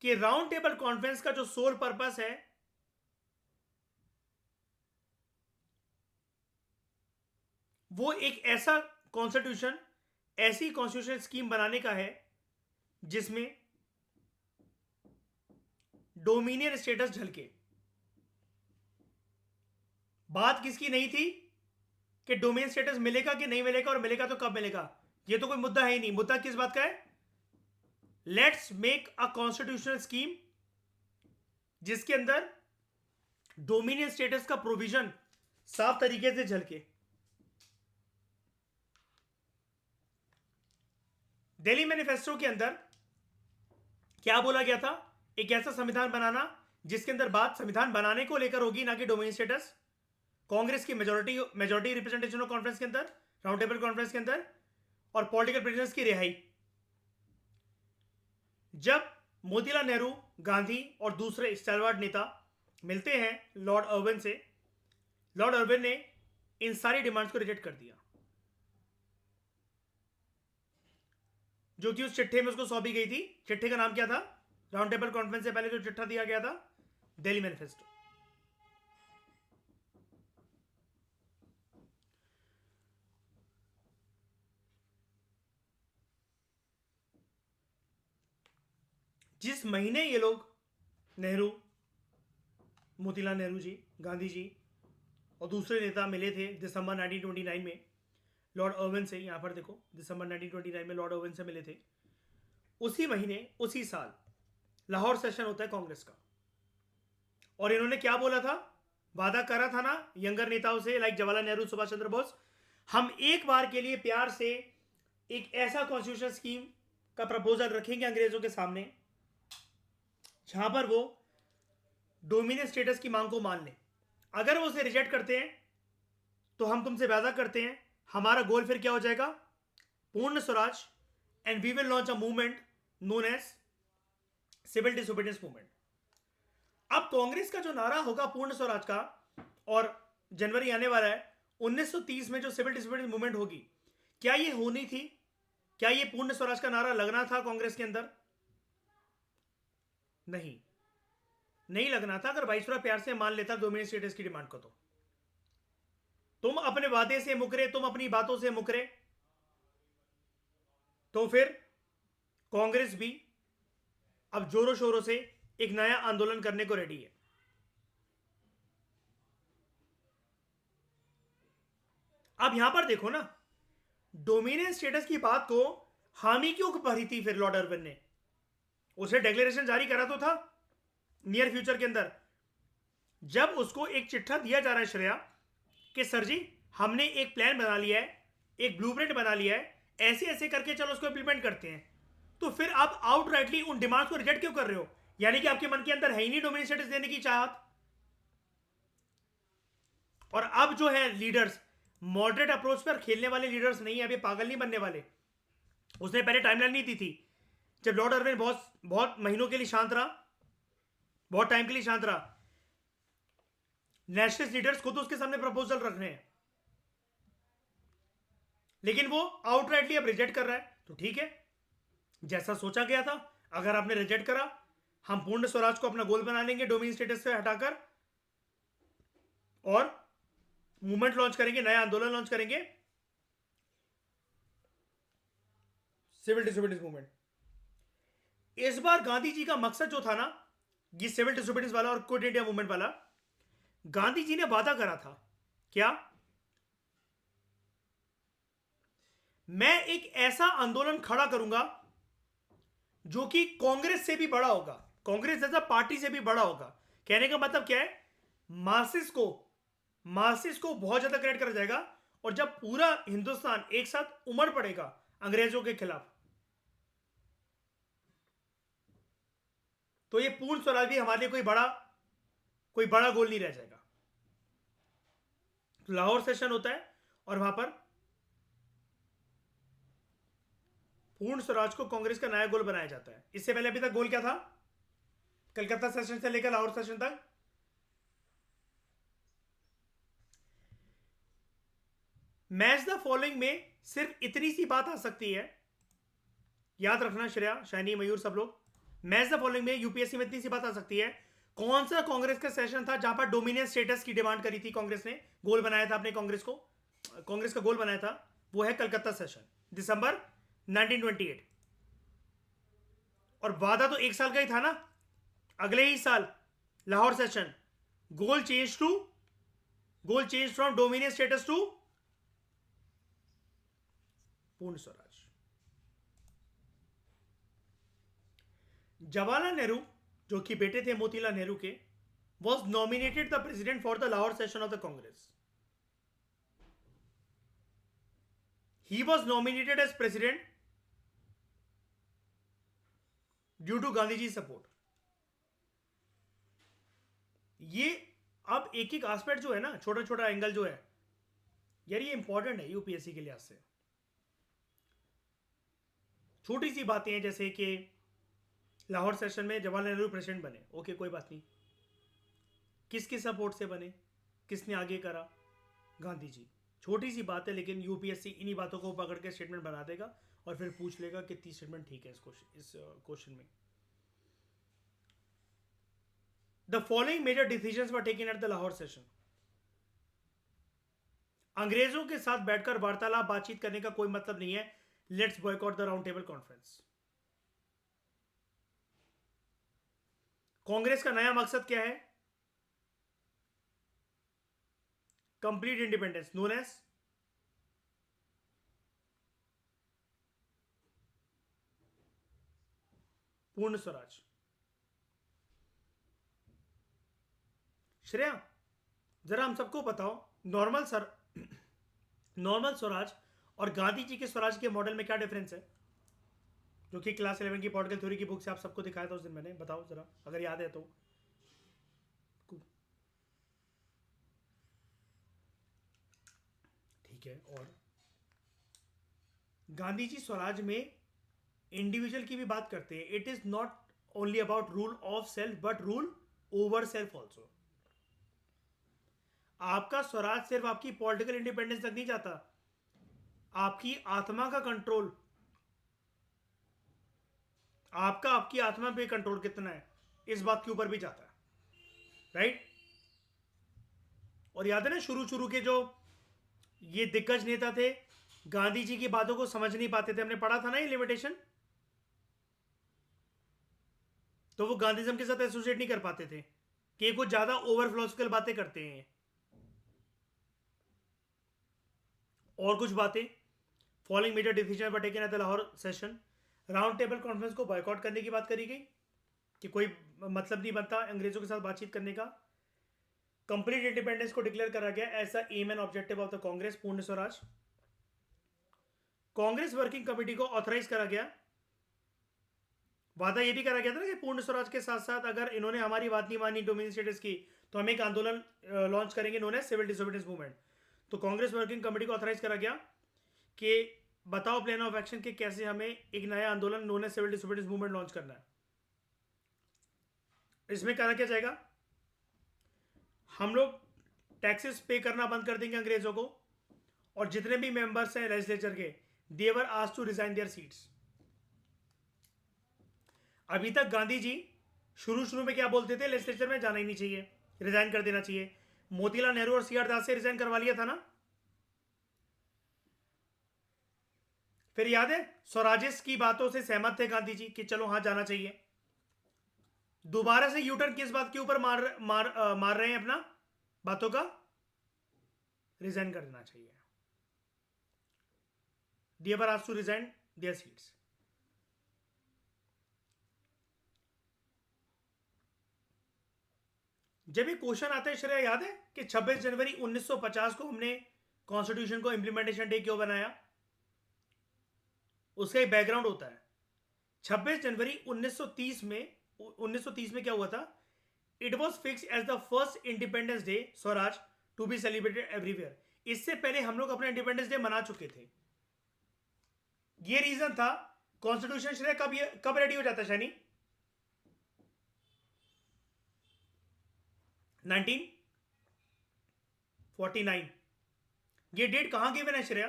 कि राउंड टेबल कॉन्फ्रेंस का जो सोल पर्पस है वो एक ऐसा कॉन्स्टिट्यूशन, ऐसी कॉन्स्टिट्यूशन स्कीम बनाने का है जिसमें डोमिनियन स्टेटस झलके। बात किसकी नहीं थी कि डोमिनियन स्टेटस मिलेगा कि नहीं मिलेगा, और मिलेगा तो कब मिलेगा, ये तो कोई मुद्दा है ही नहीं। मुद्दा किस बात का है, let's make a constitutional scheme जिसके अंदर डोमिनियन स्टेटस का प्रोविजन साफ तरीके से झलके। दिल्ली मैनिफेस्टो के अंदर क्या बोला गया था, एक ऐसा संविधान बनाना जिसके अंदर बात संविधान बनाने को लेकर होगी, ना कि डोमिनियन स्टेटस। कांग्रेस की मेजोरिटी रिप्रेजेंटेशन कॉन्फ्रेंस के अंदर, राउंड टेबल कॉन्फ्रेंस के अंदर, और पॉलिटिकल प्रिजनर्स की रिहाई। जब मोतीलाल नेहरू, गांधी और दूसरे स्टालवार्ड नेता मिलते हैं लॉर्ड अर्विन से, लॉर्ड अर्विन ने इन सारी डिमांड्स को रिजेक्ट कर दिया, जो कि उस चिट्ठे में उसको सौंपी गई थी। चिट्ठे का नाम क्या था, राउंड टेबल कॉन्फ्रेंस से पहले जो चिट्ठा दिया गया था दिल्ली मैनिफेस्टो। जिस महीने ये लोग, नेहरू, मोतीलाल नेहरू जी, गांधी जी और दूसरे नेता मिले थे दिसंबर 1929 में लॉर्ड अर्विन से, यहां पर देखो दिसंबर 1929 में लॉर्ड अर्विन से मिले थे, उसी महीने उसी साल लाहौर सेशन होता है कांग्रेस का। और इन्होंने क्या बोला था, वादा करा था ना यंगर नेताओं से, लाइक जवाहरलाल नेहरू, सुभाष चंद्र बोस, हम एक बार के लिए प्यार से एक ऐसा कॉन्स्टिट्यूशन स्कीम का प्रपोजल रखेंगे अंग्रेजों के सामने जहां पर वो डोमिनियन स्टेटस की मांग को मान लें। अगर वो उसे रिजेक्ट करते हैं तो हम तुमसे वादा करते हैं हमारा गोल फिर क्या हो जाएगा, Purna Swaraj, and we will launch a movement known as civil disobedience movement. अब कांग्रेस का जो नारा होगा पूर्ण स्वराज का, और जनवरी आने वाला है 1930 में जो सिविल डिसोबीडियंस मूवमेंट होगी, क्या ये होनी थी? क्या ये पूर्ण स्वराज का नारा लगना था कांग्रेस के अंदर? नहीं, नहीं लगना था अगर वाइसरॉय प्यार से मान लेता डोमिनियन स्टेटस की डिमांड को। तो तुम अपने वादे से मुकरे, तुम अपनी बातों से मुकरे, तो फिर कांग्रेस भी अब जोरों शोरों से एक नया आंदोलन करने को रेडी है। अब यहां पर देखो ना, डोमिनियन स्टेटस की बात को हामी क्यों भरी थी फिर लॉर्ड अर्विन ने? उसे डिक्लेरेशन जारी करा तो था नियर फ्यूचर के अंदर, जब उसको एक चिट्ठा दिया जा रहा है श्रेया कि सर जी हमने एक प्लान बना लिया है, एक ब्लूप्रिंट बना लिया है, ऐसे ऐसे करके चलो उसको इंप्लीमेंट करते हैं, तो फिर आप आउटराइटली उन डिमांड्स को रिजेक्ट क्यों कर रहे हो? यानी कि आपके मन के अंदर है ही नहीं डोमिनियन स्टेटस देने की चाहत। और अब जो है लीडर्स मॉडरेट अप्रोच पर खेलने वाले लीडर्स नहीं है, अभी पागल नहीं बनने वाले। उसने पहले टाइमलाइन नहीं दी थी, जब लॉर्ड अर्विन बहुत बहुत महीनों के लिए शांत रहा, बहुत टाइम के लिए शांत रहा, नेशनलिस्ट लीडर्स खुद उसके सामने प्रपोजल रख रहे हैं, लेकिन वो आउटराइटली अब रिजेक्ट कर रहा है। तो ठीक है, जैसा सोचा गया था, अगर आपने रिजेक्ट करा, हम पूर्ण स्वराज को अपना गोल बना लेंगे डोमिनियन स्टेटस से हटाकर, और मूवमेंट लॉन्च करेंगे, नया आंदोलन लॉन्च करेंगे, सिविल डिसोबीडियंस मूवमेंट। इस बार गांधी जी का मकसद जो था ना, ये सिविल डिसोबीडियंस वाला और क्विट इंडिया मूवमेंट वाला, गांधी जी ने वादा करा था क्या, मैं एक ऐसा आंदोलन खड़ा करूंगा जो कि कांग्रेस से भी बड़ा होगा, कांग्रेस जैसा पार्टी से भी बड़ा होगा। कहने का मतलब क्या है, मासिस को बहुत ज्यादा क्रिएट करा जाएगा, और जब पूरा हिंदुस्तान एक साथ उमड़ पड़ेगा अंग्रेजों के खिलाफ, तो ये पूर्ण स्वराज भी हमारे लिए कोई बड़ा गोल नहीं रह जाएगा। तो लाहौर सेशन होता है और वहां पर पूर्ण स्वराज को कांग्रेस का नया गोल बनाया जाता है। इससे पहले अभी तक गोल क्या था, कलकत्ता सेशन से लेकर लाहौर सेशन तक मैच द फॉलोइंग में सिर्फ इतनी सी बात आ सकती है, याद रखना श्रेया, शैनी, मयूर, सब लोग, मैच द फॉलोइंग में यूपीएससी में इतनी सी बात आ सकती है, कौन सा कांग्रेस का सेशन था जहां पर डोमिनियन स्टेटस की डिमांड करी थी कांग्रेस ने, गोल बनाया था अपने कांग्रेस का गोल बनाया था, वो है कलकत्ता सेशन, दिसंबर 1928। और वादा तो एक साल का ही था ना, अगले ही साल Lahore session, goal change from dominion status to Purna Swaraj. Jawaharlal Nehru, जो कि बेटे थे मोतीलाल नेहरू के, was nominated the president for the Lahore session of the Congress. He was nominated as president due to Gandhi ji support. ये अब एक एक एस्पेक्ट जो है ना, छोटा छोटा एंगल जो है यार, ये इंपॉर्टेंट है यूपीएससी के लिहाज से। छोटी सी बातें हैं जैसे कि लाहौर सेशन में जवाहरलाल नेहरू प्रेसिडेंट बने, ओके कोई बात नहीं, किसके सपोर्ट से बने, किसने आगे करा, गांधी जी। छोटी सी बात है, लेकिन यूपीएससी इन्हीं बातों को पकड़ के स्टेटमेंट बना देगा और फिर पूछ लेगा कितनी स्टेटमेंट ठीक है इस क्वेश्चन में। The following major decisions were taken at the Lahore session. अंग्रेजों के साथ बैठकर वार्तालाप बातचीत करने का कोई मतलब नहीं है, let's boycott the round table conference. Congress का नया मकसद क्या है? कंप्लीट इंडिपेंडेंस, नोन एज पूर्ण स्वराज। श्रेया, जरा हम सबको बताओ, नॉर्मल स्वराज और गांधी जी के स्वराज के मॉडल में क्या डिफरेंस है, जो कि क्लास 11 की पॉलिटिकल थ्योरी की बुक से आप सबको दिखाया था उस दिन मैंने। बताओ जरा, अगर याद है तो। ठीक है। और गांधी जी स्वराज में इंडिविजुअल की भी बात करते हैं। It is not only about rule of self but rule over self also. आपका स्वराज सिर्फ आपकी पॉलिटिकल इंडिपेंडेंस तक नहीं जाता, आपकी आत्मा का कंट्रोल, आपकी आत्मा पे कंट्रोल कितना है इस बात के ऊपर भी जाता है, राइट। और याद है ना, शुरू शुरू के जो ये दिग्गज नेता थे, गांधी जी की बातों को समझ नहीं पाते थे, हमने पढ़ा था ना ये लिमिटेशन। तो वो गांधीज्म के साथ एसोसिएट नहीं कर पाते थे कि कुछ ज्यादा ओवर फिलोसफिकल बातें करते हैं। और कुछ बातें, following major decision were taken at the Lahore session. Round table conference को बॉयकॉट करने की बात करी गई कि कोई मतलब नहीं बनता अंग्रेजों के साथ बातचीत करने का। कंप्लीट इंडिपेंडेंस को डिक्लेयर करा गया as the aim and objective of the Congress, Purna Swaraj. Congress working committee को ऑथराइज करा गया। वादा यह भी करा गया था ना कि पूर्ण स्वराज के साथ साथ अगर इन्होंने हमारी बात नहीं मानी डोमिनियन स्टेटस की, तो हम एक आंदोलन लॉन्च करेंगे known as civil disobedience movement. तो कांग्रेस वर्किंग कमेटी को ऑथराइज करा गया कि बताओ प्लान ऑफ एक्शन कि कैसे हमें एक नया आंदोलन known as civil disobedience movement launch करना है। इसमें करा क्या जाएगा, हम लोग टैक्सेस पे करना बंद कर देंगे अंग्रेजों को, और जितने भी मेंबर्स हैं लेजिस्लेचर के, they were asked to resign their seats. अभी तक गांधी जी शुरू शुरू में क्या बोलते थे, लेजिस्लेचर में जाना ही नहीं चाहिए, रिजाइन कर देना चाहिए। मोतीलाल नेहरू और सीआर दास से रिजाइन करवा लिया था ना। फिर याद है, स्वराजिस की बातों से सहमत थे गांधी जी कि चलो हां जाना चाहिए। दोबारा से यूटर्न किस बात के ऊपर मार रहे हैं अपना बातों का, रिजाइन कर देना चाहिए। They were asked to resign their seats. जब ये क्वेश्चन आता है श्रेया, याद है कि 26 जनवरी 1950 को हमने कॉन्स्टिट्यूशन को इंप्लीमेंटेशन डे क्यों बनाया? उसका एक बैकग्राउंड होता है। 26 जनवरी 1930 में क्या हुआ था? It was fix as the first independence day Swaraj to be celebrated everywhere. इससे पहले हम लोग अपना इंडिपेंडेंस डे मना चुके थे। ये रीजन था। कॉन्स्टिट्यूशन श्रेय कब रेडी हो जाता है शैनी? 1949। ये डेट कहां गिवन है श्रेया?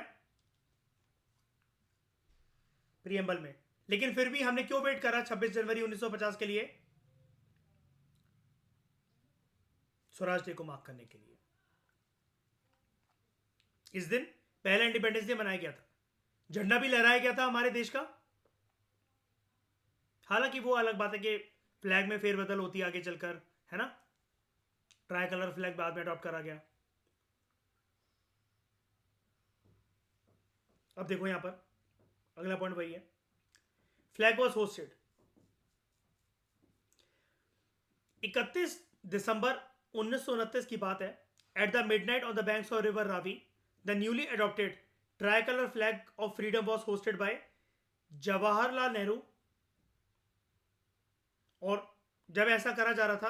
प्रियम्बल में। लेकिन फिर भी हमने क्यों वेट करा 26 जनवरी 1950 के लिए? स्वराज डे को मार्क करने के लिए। इस दिन पहला इंडिपेंडेंस डे मनाया गया था, झंडा भी लहराया गया था हमारे देश का। हालांकि वो अलग बात है कि फ्लैग में फेरबदल होती है आगे चलकर, है ना। ट्राई कलर फ्लैग बाद में अडॉप्ट करा गया। अब देखो यहां पर अगला पॉइंट वही है, फ्लैग वॉज होस्टेड 31 दिसंबर 1929 की बात है। At the midnight on the banks of river Ravi, the newly adopted try colour flag of freedom was hosted by Jawaharlal Nehru. और जब ऐसा करा जा रहा था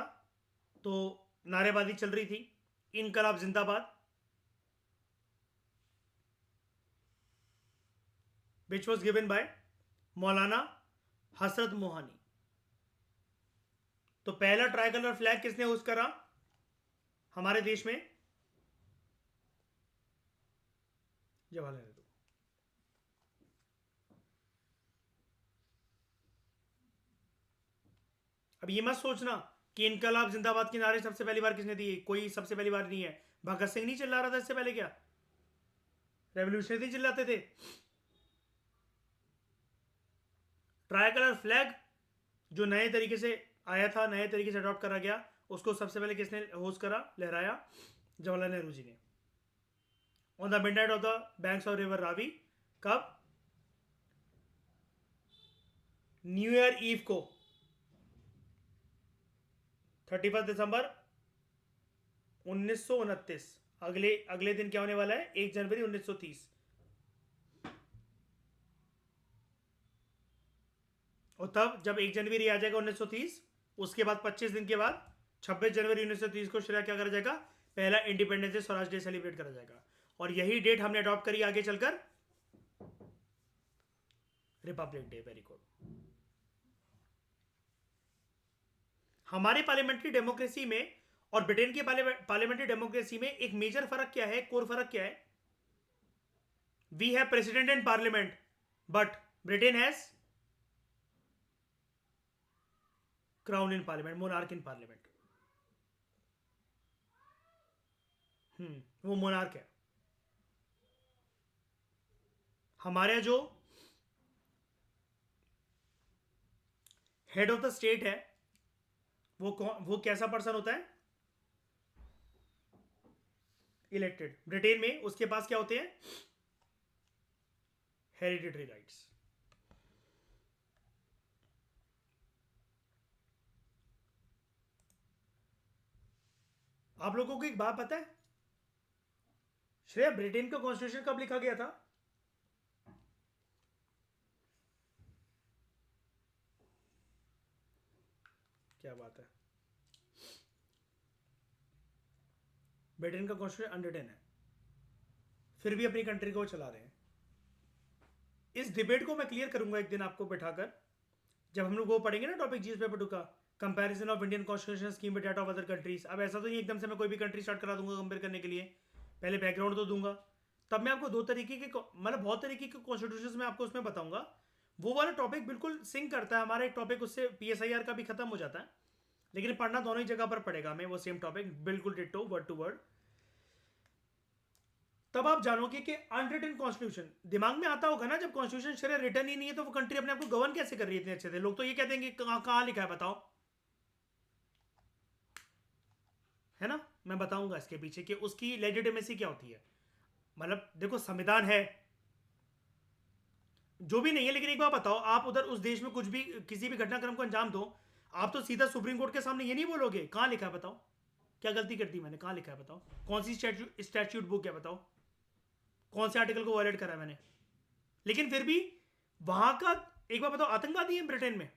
तो नारेबाजी चल रही थी, इनकलाब जिंदाबाद, विच वॉज गिवन बाय मौलाना हसरत मोहानी। तो पहला ट्राई कलर फ्लैग किसने होस्ट करा हमारे देश में? जवाहरलाल नेहरू। अब ये मत सोचना कि इनकलाब जिंदाबाद के नारे सबसे पहली बार किसने दिए? कोई सबसे पहली बार नहीं है। भगत सिंह नहीं चिल्ला रहा था इससे पहले? क्या रेवोल्यूशनरी चिल्लाते थे? ट्राई कलर फ्लैग जो नए तरीके से आया था, नए तरीके से अडॉप्ट करा गया, उसको सबसे पहले किसने होस्ट करा, लहराया? जवाहरलाल नेहरू जी ने। On the midnight of the banks of river Ravi, कब? न्यू ईयर ईव को, 31 दिसंबर 1929। अगले अगले दिन क्या होने वाला है? 1 जनवरी 1930। और तब जब 1 जनवरी आ जाएगा 1930, उसके बाद 25 दिन के बाद 26 जनवरी 1930 को श्रेया क्या करा जाएगा? पहला independence day, Swaraj day celebrate करा जाएगा। और यही डेट हमने अडॉप्ट करी आगे चलकर, रिपब्लिक डे। Very good. हमारे पार्लियामेंट्री डेमोक्रेसी में और ब्रिटेन की पार्लियामेंट्री डेमोक्रेसी में एक मेजर फर्क क्या है, कोर फर्क क्या है? We have president and parliament, but Britain has crown in parliament, monarch in parliament. वो मोनार्क है। हमारे जो हेड ऑफ द स्टेट है वो कैसा पर्सन होता है? इलेक्टेड। ब्रिटेन में उसके पास क्या होते हैं? Hereditary rights. आप लोगों को एक बात पता है श्रेया, ब्रिटेन का कॉन्स्टिट्यूशन कब लिखा गया था? क्या बात है, ब्रिटेन का कॉन्स्टिट्यूशन अनरिटन है, फिर भी अपनी कंट्री को चला रहे हैं। इस डिबेट को मैं क्लियर करूंगा एक दिन आपको बैठाकर, जब हम लोग वो पढ़ेंगे ना टॉपिक जीएस पेपर 2 का, comparison of Indian constitution scheme with that of other countries. अब ऐसा तो नहीं एकदम से मैं कोई भी कंट्री स्टार्ट करा दूंगा कंपेयर करने के लिए, पहले बैकग्राउंड तो दूंगा, तब मैं आपको 2 तरीके के, मतलब बहुत तरीके के कॉन्स्टिट्यूशन मैं आपको उसमें बताऊंगा। वो वाला टॉपिक बिल्कुल सिंक करता है हमारा एक टॉपिक, उससे पीएसआईआर का भी खत्म हो जाता है, लेकिन पढ़ना दोनों ही जगह पर पड़ेगा हमें वो सेम टॉपिक, बिल्कुल डिट्टो, वर्ड टू वर्ड। तब आप जानोगे कि अनरिटन कॉन्स्टिट्यूशन दिमाग में आता होगा ना, जब कॉन्स्टिट्यूशन शरीर रिटर्न ही नहीं है तो वो कंट्री अपने आप को गवर्न कैसे कर रही है इतने अच्छे से? लोग तो ये कहते हैं कि कहां लिखा है बताओ, है ना? मैं बताऊंगा इसके पीछे कि उसकी लेजिटिमेसी क्या होती है। मतलब देखो, संविधान है जो भी नहीं है, लेकिन एक बात बताओ, आप उधर उस देश में कुछ भी, किसी भी घटनाक्रम को अंजाम दो, आप तो सीधा सुप्रीम कोर्ट के सामने ये नहीं बोलोगे कहां लिखा है बताओ, क्या गलती कर दी मैंने, कहां लिखा है बताओ, कौन सी स्टैट्यूट बुक है बताओ, कौन से आर्टिकल को वायलेट करा है मैंने? लेकिन फिर भी वहां का, एक बार बताओ, आतंकवादी है ब्रिटेन में,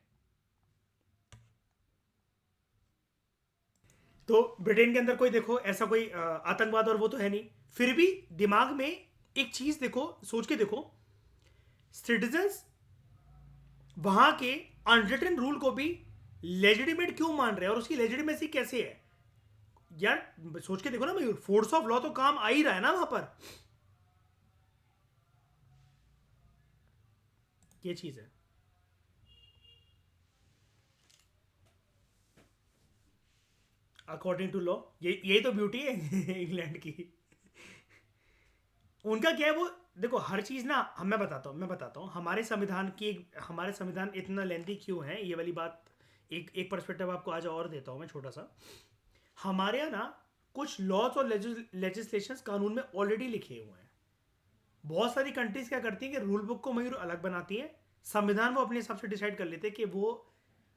तो ब्रिटेन के अंदर कोई देखो ऐसा कोई आतंकवाद और वो तो है नहीं, फिर भी दिमाग में एक चीज देखो, सोच के देखो, सिटीजन्स वहां के अनरिटन रूल को भी लेजिटिमेट क्यों मान रहे हैं और उसकी लेजिटिमेसी कैसे है? यार सोच के देखो ना मयूर, फोर्स ऑफ लॉ तो काम आ ही रहा है ना वहां पर, ये चीज है। अकॉर्डिंग टू लॉ, ये तो ब्यूटी है इंग्लैंड की। उनका क्या है वो, देखो हर चीज ना, मैं बताता हूँ हमारे संविधान की, हमारे संविधान इतना लेंथी क्यों है, ये वाली बात एक पर्सपेक्टिव आपको आज और देता हूँ मैं छोटा सा। हमारे यहाँ ना कुछ लॉज और लेजिस्लेशंस कानून में ऑलरेडी लिखे हुए हैं। बहुत सारी कंट्रीज क्या करती हैं कि रूल बुक को मयूर अलग बनाती है, संविधान वो अपने हिसाब से डिसाइड कर लेते हैं कि वो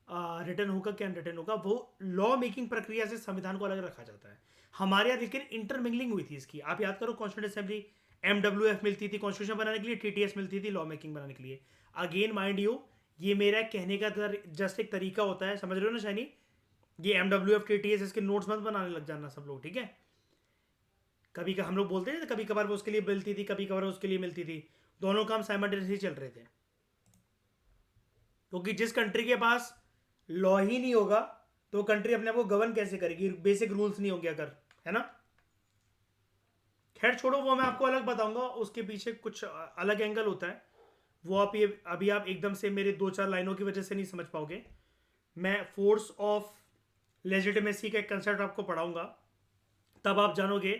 रिटर्न होगा क्या अनरिटर्न होगा, वो लॉ मेकिंग प्रक्रिया से संविधान को अलग रखा जाता है। हमारे यहाँ लेकिन इंटरमिंगलिंग हुई थी इसकी, आप याद करो, कॉन्स्टिट्यूंट असेंबली MWF मिलती थी कॉन्स्टिट्यूशन बनाने के लिए, TTS मिलती थी लॉ मेकिंग बनाने के लिए। अगेन माइंड यू, ये मेरा कहने का जस्ट एक तरीका होता है, समझ रहे हो ना शाइनी? ये MWF TTS इसके नोट्स मत बनाने लग जाना सब लोग, ठीक है? कभी हम लोग बोलते थे कभी कभार वो उसके लिए मिलती थी, कभी कभार उसके लिए मिलती थी, दोनों काम साइमल्टेनियसली चल रहे थे। क्योंकि जिस कंट्री के पास लॉ ही नहीं होगा तो कंट्री अपने आप को गवर्न कैसे करेगी, बेसिक रूल्स नहीं होंगे अगर, है ना? खैर छोड़ो, वो मैं आपको अलग बताऊंगा, उसके पीछे कुछ अलग एंगल होता है, वो आप ये अभी आप एकदम से मेरे 2-4 लाइनों की वजह से नहीं समझ पाओगे। मैं फोर्स ऑफ लेजिटिमेसी का एक कंसेप्ट आपको पढ़ाऊंगा, तब आप जानोगे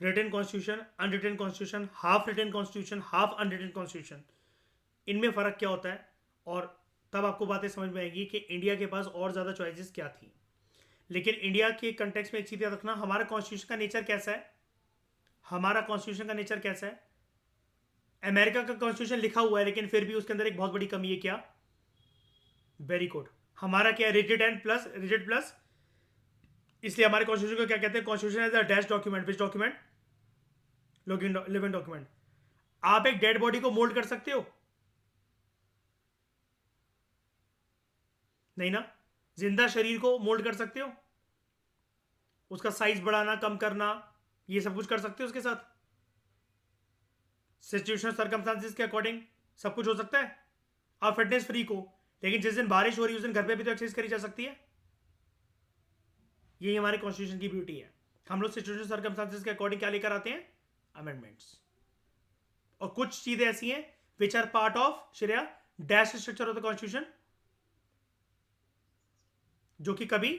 written constitution, unwritten constitution, half written constitution, half unwritten constitution, इनमें फ़र्क क्या होता है। और तब आपको बातें समझ में आएगी कि इंडिया के पास और ज़्यादा चॉइसेस क्या थी। लेकिन इंडिया के कंटेक्स्ट में एक चीज़ याद रखना, हमारा कॉन्स्टिट्यूशन का नेचर कैसा है, हमारा कॉन्स्टिट्यूशन का नेचर कैसा है। अमेरिका का कॉन्स्टिट्यूशन लिखा हुआ है लेकिन फिर भी उसके अंदर एक बहुत बड़ी कमी है, क्या? Very good. हमारा क्या, rigid and plus rigid plus, इसलिए हमारे कॉन्स्टिट्यूशन को क्या कहते हैं, constitution as a dash document, which document, living document. आप एक डेड बॉडी को मोल्ड कर सकते हो? नहीं ना। जिंदा शरीर को मोल्ड कर सकते हो, उसका साइज बढ़ाना कम करना, ये सब कुछ कर सकते हो उसके साथ, सिचुएशन सर्कमस्टांसिस के अकॉर्डिंग सब कुछ हो सकता है। आप फिटनेस फ्री को, लेकिन जिस दिन बारिश हो रही है उस दिन घर पे भी तो एक्सरसाइज करी जा सकती है। यही हमारे कॉन्स्टिट्यूशन की ब्यूटी है। हम लोग सिचुएशन सर्कमस्टांसिस के अकॉर्डिंग क्या लेकर आते हैं, अमेंडमेंट्स। और कुछ चीजें ऐसी हैं विच आर पार्ट ऑफ श्रेया dash structure of the constitution, जो कि कभी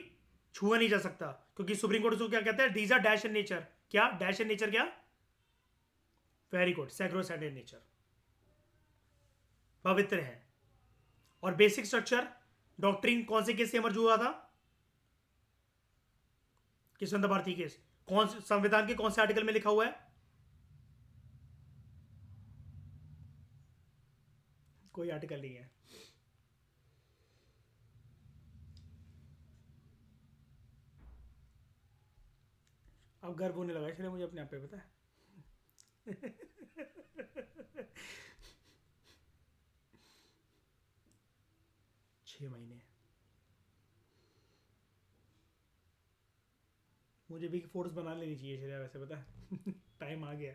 छुआ नहीं जा सकता, क्योंकि सुप्रीम कोर्ट उसको क्या कहता है, these are dash in nature. क्या डैश इन नेचर, क्या? Very good, sacrosanct in nature, पवित्र है। और बेसिक स्ट्रक्चर डॉक्ट्रिन कौन से केस से इमर्ज हुआ था, किशवंत भारती केस। कौन संविधान के कौन से आर्टिकल में लिखा हुआ है? कोई आर्टिकल नहीं है। अब गर्व होने लगा इसलिए मुझे अपने आप पे, पता है। 6 महीने मुझे भी फोर्स बना लेनी चाहिए श्रेया, वैसे पता है। टाइम आ गया।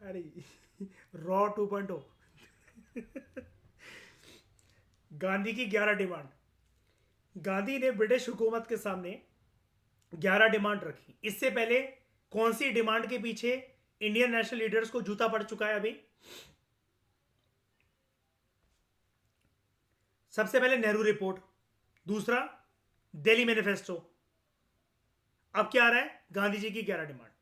अरे रॉ 2.0। गांधी की 11 डिमांड। गांधी ने ब्रिटिश हुकूमत के सामने 11 डिमांड रखी। इससे पहले कौन सी डिमांड के पीछे इंडियन नेशनल लीडर्स को जूता पड़ चुका है अभी? सबसे पहले नेहरू रिपोर्ट, दूसरा दिल्ली मैनिफेस्टो, अब क्या आ रहा है, गांधी जी की 11 डिमांड।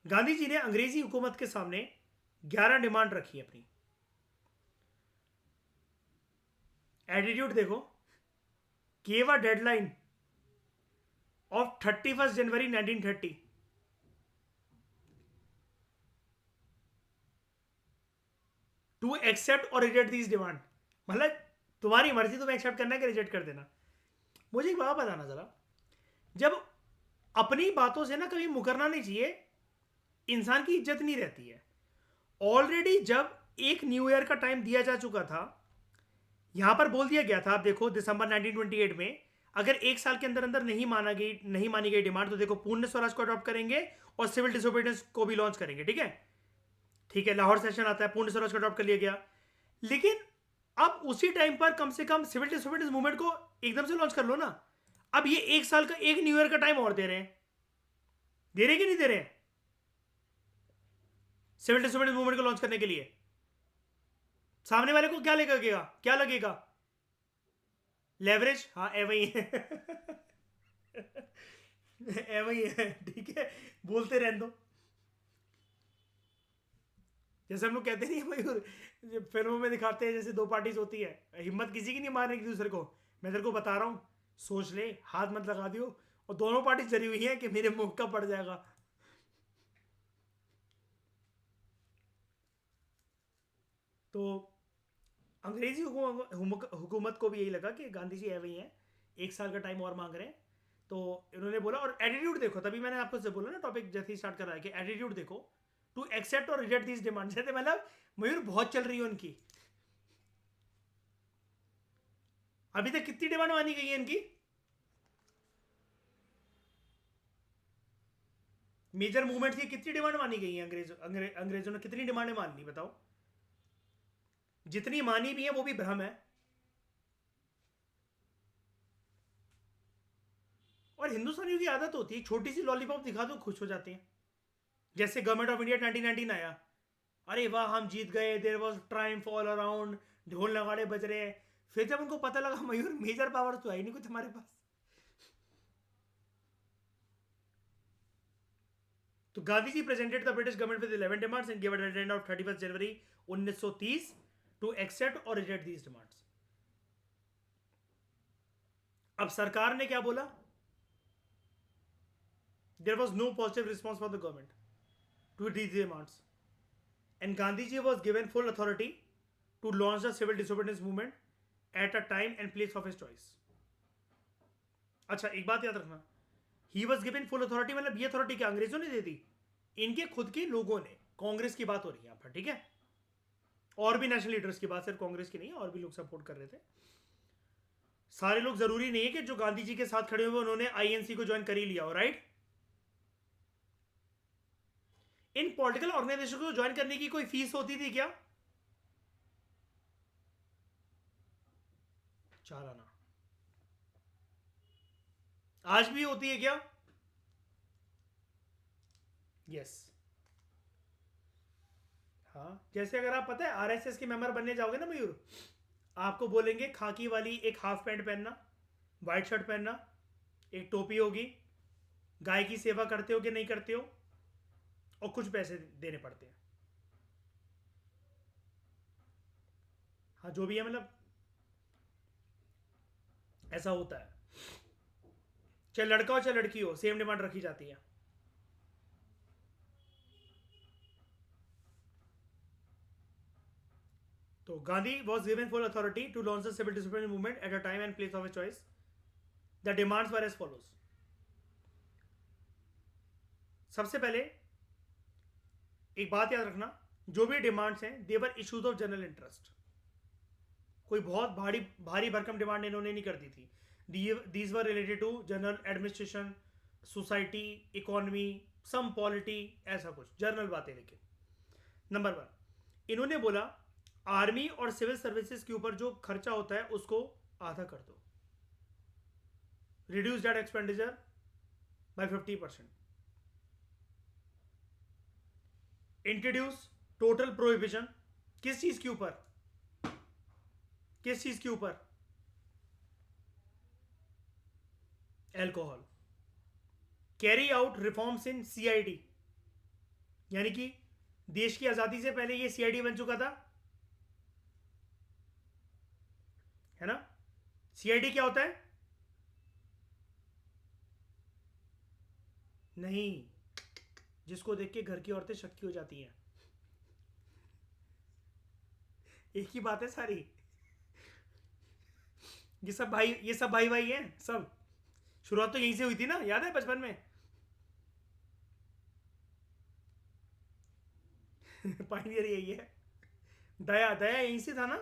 गांधी जी ने अंग्रेजी हुकूमत के सामने 11 डिमांड रखी अपनी। एटीट्यूड देखो, gave a deadline of 31 January 1930 to accept और रिजेक्ट दिस डिमांड। मतलब तुम्हारी मर्जी, तुम्हें एक्सेप्ट करना है कि रिजेक्ट कर देना। मुझे एक बात बताना जरा, जब अपनी बातों से ना कभी मुकरना नहीं चाहिए, इंसान की इज्जत नहीं रहती है। ऑलरेडी जब एक न्यू ईयर का टाइम दिया जा चुका था, यहां पर बोल दिया गया था, आप देखो दिसंबर 1928 में, अगर एक साल के अंदर अंदर नहीं मानी गई डिमांड, तो देखो पूर्ण स्वराज को अडॉप्ट करेंगे और सिविल डिसोबीडियंस को भी लॉन्च करेंगे। ठीक है, ठीक है, लाहौर सेशन आता है, पूर्ण स्वराज को अडॉप्ट कर लिया गया। लेकिन अब उसी टाइम पर कम से कम सिविल डिसोबीडियंस मूवमेंट को एकदम से लॉन्च कर लो ना। अब ये एक साल का, एक न्यू ईयर का टाइम और दे रहे हैं, दे रहे कि नहीं दे रहे हैं सिविल डिसोबीडियंस मूवमेंट को लॉन्च करने के लिए? सामने वाले को क्या लगेगा, क्या लगेगा? लेवरेज, हाँ ए वही है। ए वही है, ठीक है, बोलते रहने दो। जैसे हम लोग कहते नहीं भाई, फिल्मों में दिखाते हैं जैसे दो पार्टीज होती है, हिम्मत किसी की नहीं मारने की दूसरे को। मैं तेरे को बता रहा हूं, सोच ले, हाथ मत लगा दियो। और दोनों पार्टी जरी हुई है कि मेरे मुंह का पड़ जाएगा। तो अंग्रेजी हुकूमत को भी यही लगा कि गांधी जी है वही हैं, एक साल का टाइम और मांग रहे हैं। तो इन्होंने बोला, और एटीट्यूड देखो, तभी मैंने आपको से बोला ना, टॉपिक जैसे ही स्टार्ट कर रहा है कि एटीट्यूड देखो, टू एक्सेप्ट और रिजेक्ट दिस डिमांड। जैसे मतलब मयूर बहुत चल रही है उनकी। अभी तक कितनी डिमांड मानी गई है इनकी? मेजर मूवमेंट की कितनी डिमांड मानी गई है? अंग्रेजों ने कितनी डिमांडें मान ली बताओ? जितनी मानी भी है वो भी भ्रम है। और हिंदुस्तानियों की आदत होती है, छोटी सी लॉलीपॉप दिखा दो खुश हो जाते हैं। जैसे गवर्नमेंट ऑफ इंडिया 1919 आया, अरे वाह हम जीत गए, there was triumph all around, ढोल नगाड़े बज रहे हैं। फिर जब उनको पता लगा मयूर मेजर पावर तो है ही नहीं कुछ हमारे पास। तो Gandhi ji presented the British government with 11 demands and give a deadline of 31 January 1930 to accept और रिजेक्ट दीज डिमांड्स। अब सरकार ने क्या बोला? There was no positive response from the government to these demands and Gandhi ji was given full authority to launch the civil disobedience movement at a time and place of his choice. अच्छा एक बात याद रखना, he was given full authority मतलब ये authority क्या अंग्रेजों ने दे दी? इनके खुद के लोगों ने। कांग्रेस की बात हो रही है यहाँ पर, ठीक है? और भी नेशनल लीडर्स की बात, सिर्फ कांग्रेस की नहीं है, और भी लोग सपोर्ट कर रहे थे। सारे लोग जरूरी नहीं है कि जो गांधी जी के साथ खड़े हुए उन्होंने आईएनसी को ज्वाइन कर ही लिया हो, राइट? इन पॉलिटिकल ऑर्गेनाइजेशन को ज्वाइन करने की कोई फीस होती थी क्या? 4 आना। आज भी होती है क्या? यस। हाँ, जैसे अगर आप पता है आरएसएस के मेंबर बनने जाओगे ना मयूर, आपको बोलेंगे खाकी वाली एक हाफ पैंट पहनना, वाइट शर्ट पहनना, एक टोपी होगी, गाय की सेवा करते हो कि नहीं करते हो, और कुछ पैसे देने पड़ते हैं। हाँ जो भी है, मतलब ऐसा होता है। चाहे लड़का हो चाहे लड़की हो, सेम डिमांड रखी जाती है। तो Gandhi was given full authority to launch the civil disobedience movement at a time and place of his choice. The demands were as follows. सबसे पहले एक बात याद रखना, जो भी डिमांड्स हैं दे वर इश्यूज ऑफ जनरल इंटरेस्ट। कोई बहुत भारी भारी भरकम डिमांड इन्होंने नहीं कर दी थी। These were related to general administration, society, economy, some polity, ऐसा कुछ जनरल बातें। लेकिन नंबर 1 इन्होंने बोला आर्मी और सिविल सर्विसेज के ऊपर जो खर्चा होता है उसको आधा कर दो, reduce that expenditure bye 50%। Introduce total prohibition, किस चीज के ऊपर? किस चीज के ऊपर? Alcohol. Carry out reforms in CID, यानी कि देश की आजादी से पहले ये सीआईडी बन चुका था, है ना? सीआईडी क्या होता है? नहीं, जिसको देख के घर की औरतें शक्की हो जाती हैं। एक ही बात है सारी। ये सब भाई भाई हैं सब। शुरुआत तो यहीं से हुई थी ना, याद है बचपन में? पाइनियर यही है। दया दया यहीं से था ना।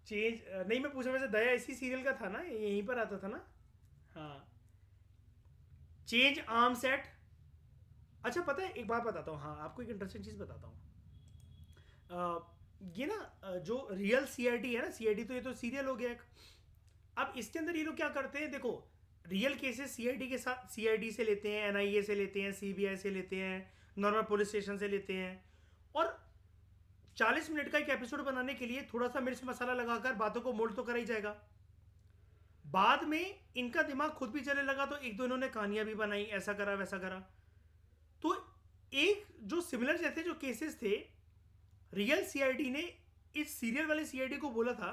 चेंज नहीं, मैं पूछ रहा वैसे दया इसी सीरियल का था ना, यहीं पर आता था ना? हाँ। Change arms act. अच्छा पता है एक बात बताता हूँ, हाँ आपको एक इंटरेस्टिंग चीज़ बताता हूँ। ये ना जो रियल सीआईडी है ना, सीआईडी तो ये तो सीरियल हो गया एक। अब इसके अंदर ये लोग क्या करते हैं, देखो रियल केसेस सीआईडी के साथ, सीआईडी से लेते हैं, एनआईए से लेते हैं, सीबीआई से लेते हैं, नॉर्मल पुलिस स्टेशन से लेते हैं, और 40 मिनट का एक एपिसोड बनाने के लिए थोड़ा सा मिर्च मसाला लगाकर बातों को मोल्ड तो करा ही जाएगा। बाद में इनका दिमाग खुद भी चलने लगा, तो एक दो इन्होंने कहानियां भी बनाई, ऐसा करा वैसा करा। तो एक जो सिमिलर जैसे जो केसेस थे, रियल सीआईडी ने इस सीरियल वाले सीआईडी को बोला था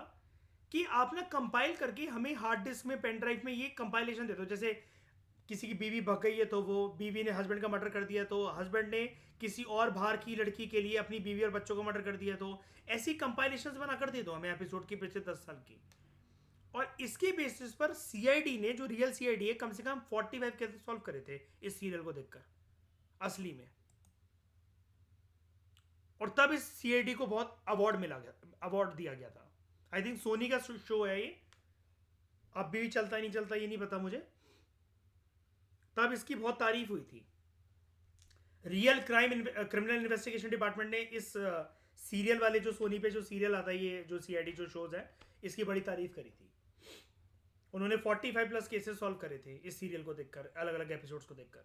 कि आप ना कंपाइल करके हमें हार्ड डिस्क में, पेन ड्राइव में ये कंपाइलेशन दे दो। जैसे किसी की बीवी भग गई है तो वो बीवी ने हस्बैंड का मर्डर कर दिया, तो हस्बैंड ने किसी और बाहर की लड़की के लिए अपनी बीवी और बच्चों को मर्डर कर दिया, तो ऐसी कंपाइलेशंस बनाकर दे दो हमें एपिसोड की पिछले 10 साल की। और इसके बेसिस पर सीआईडी ने, जो रियल सीआईडी है, कम से कम 45 केसेस सॉल्व करे थे इस सीरियल को देखकर असली में। और तब इस सीआईडी को बहुत अवार्ड मिला गया, अवार्ड दिया गया था। आई थिंक सोनी का शो है ये, अब भी चलता नहीं चलता ये नहीं पता मुझे। तब इसकी बहुत तारीफ हुई थी। रियल क्रिमिनल इन्वेस्टिगेशन डिपार्टमेंट ने इस सीरियल वाले जो सोनी पे जो सीरियल आता है, ये जो सीआईडी जो शोज है, इसकी बड़ी तारीफ करी थी। उन्होंने 45 प्लस केसेस सॉल्व करे थे इस सीरियल को देखकर, अलग अलग एपिसोड्स को देखकर.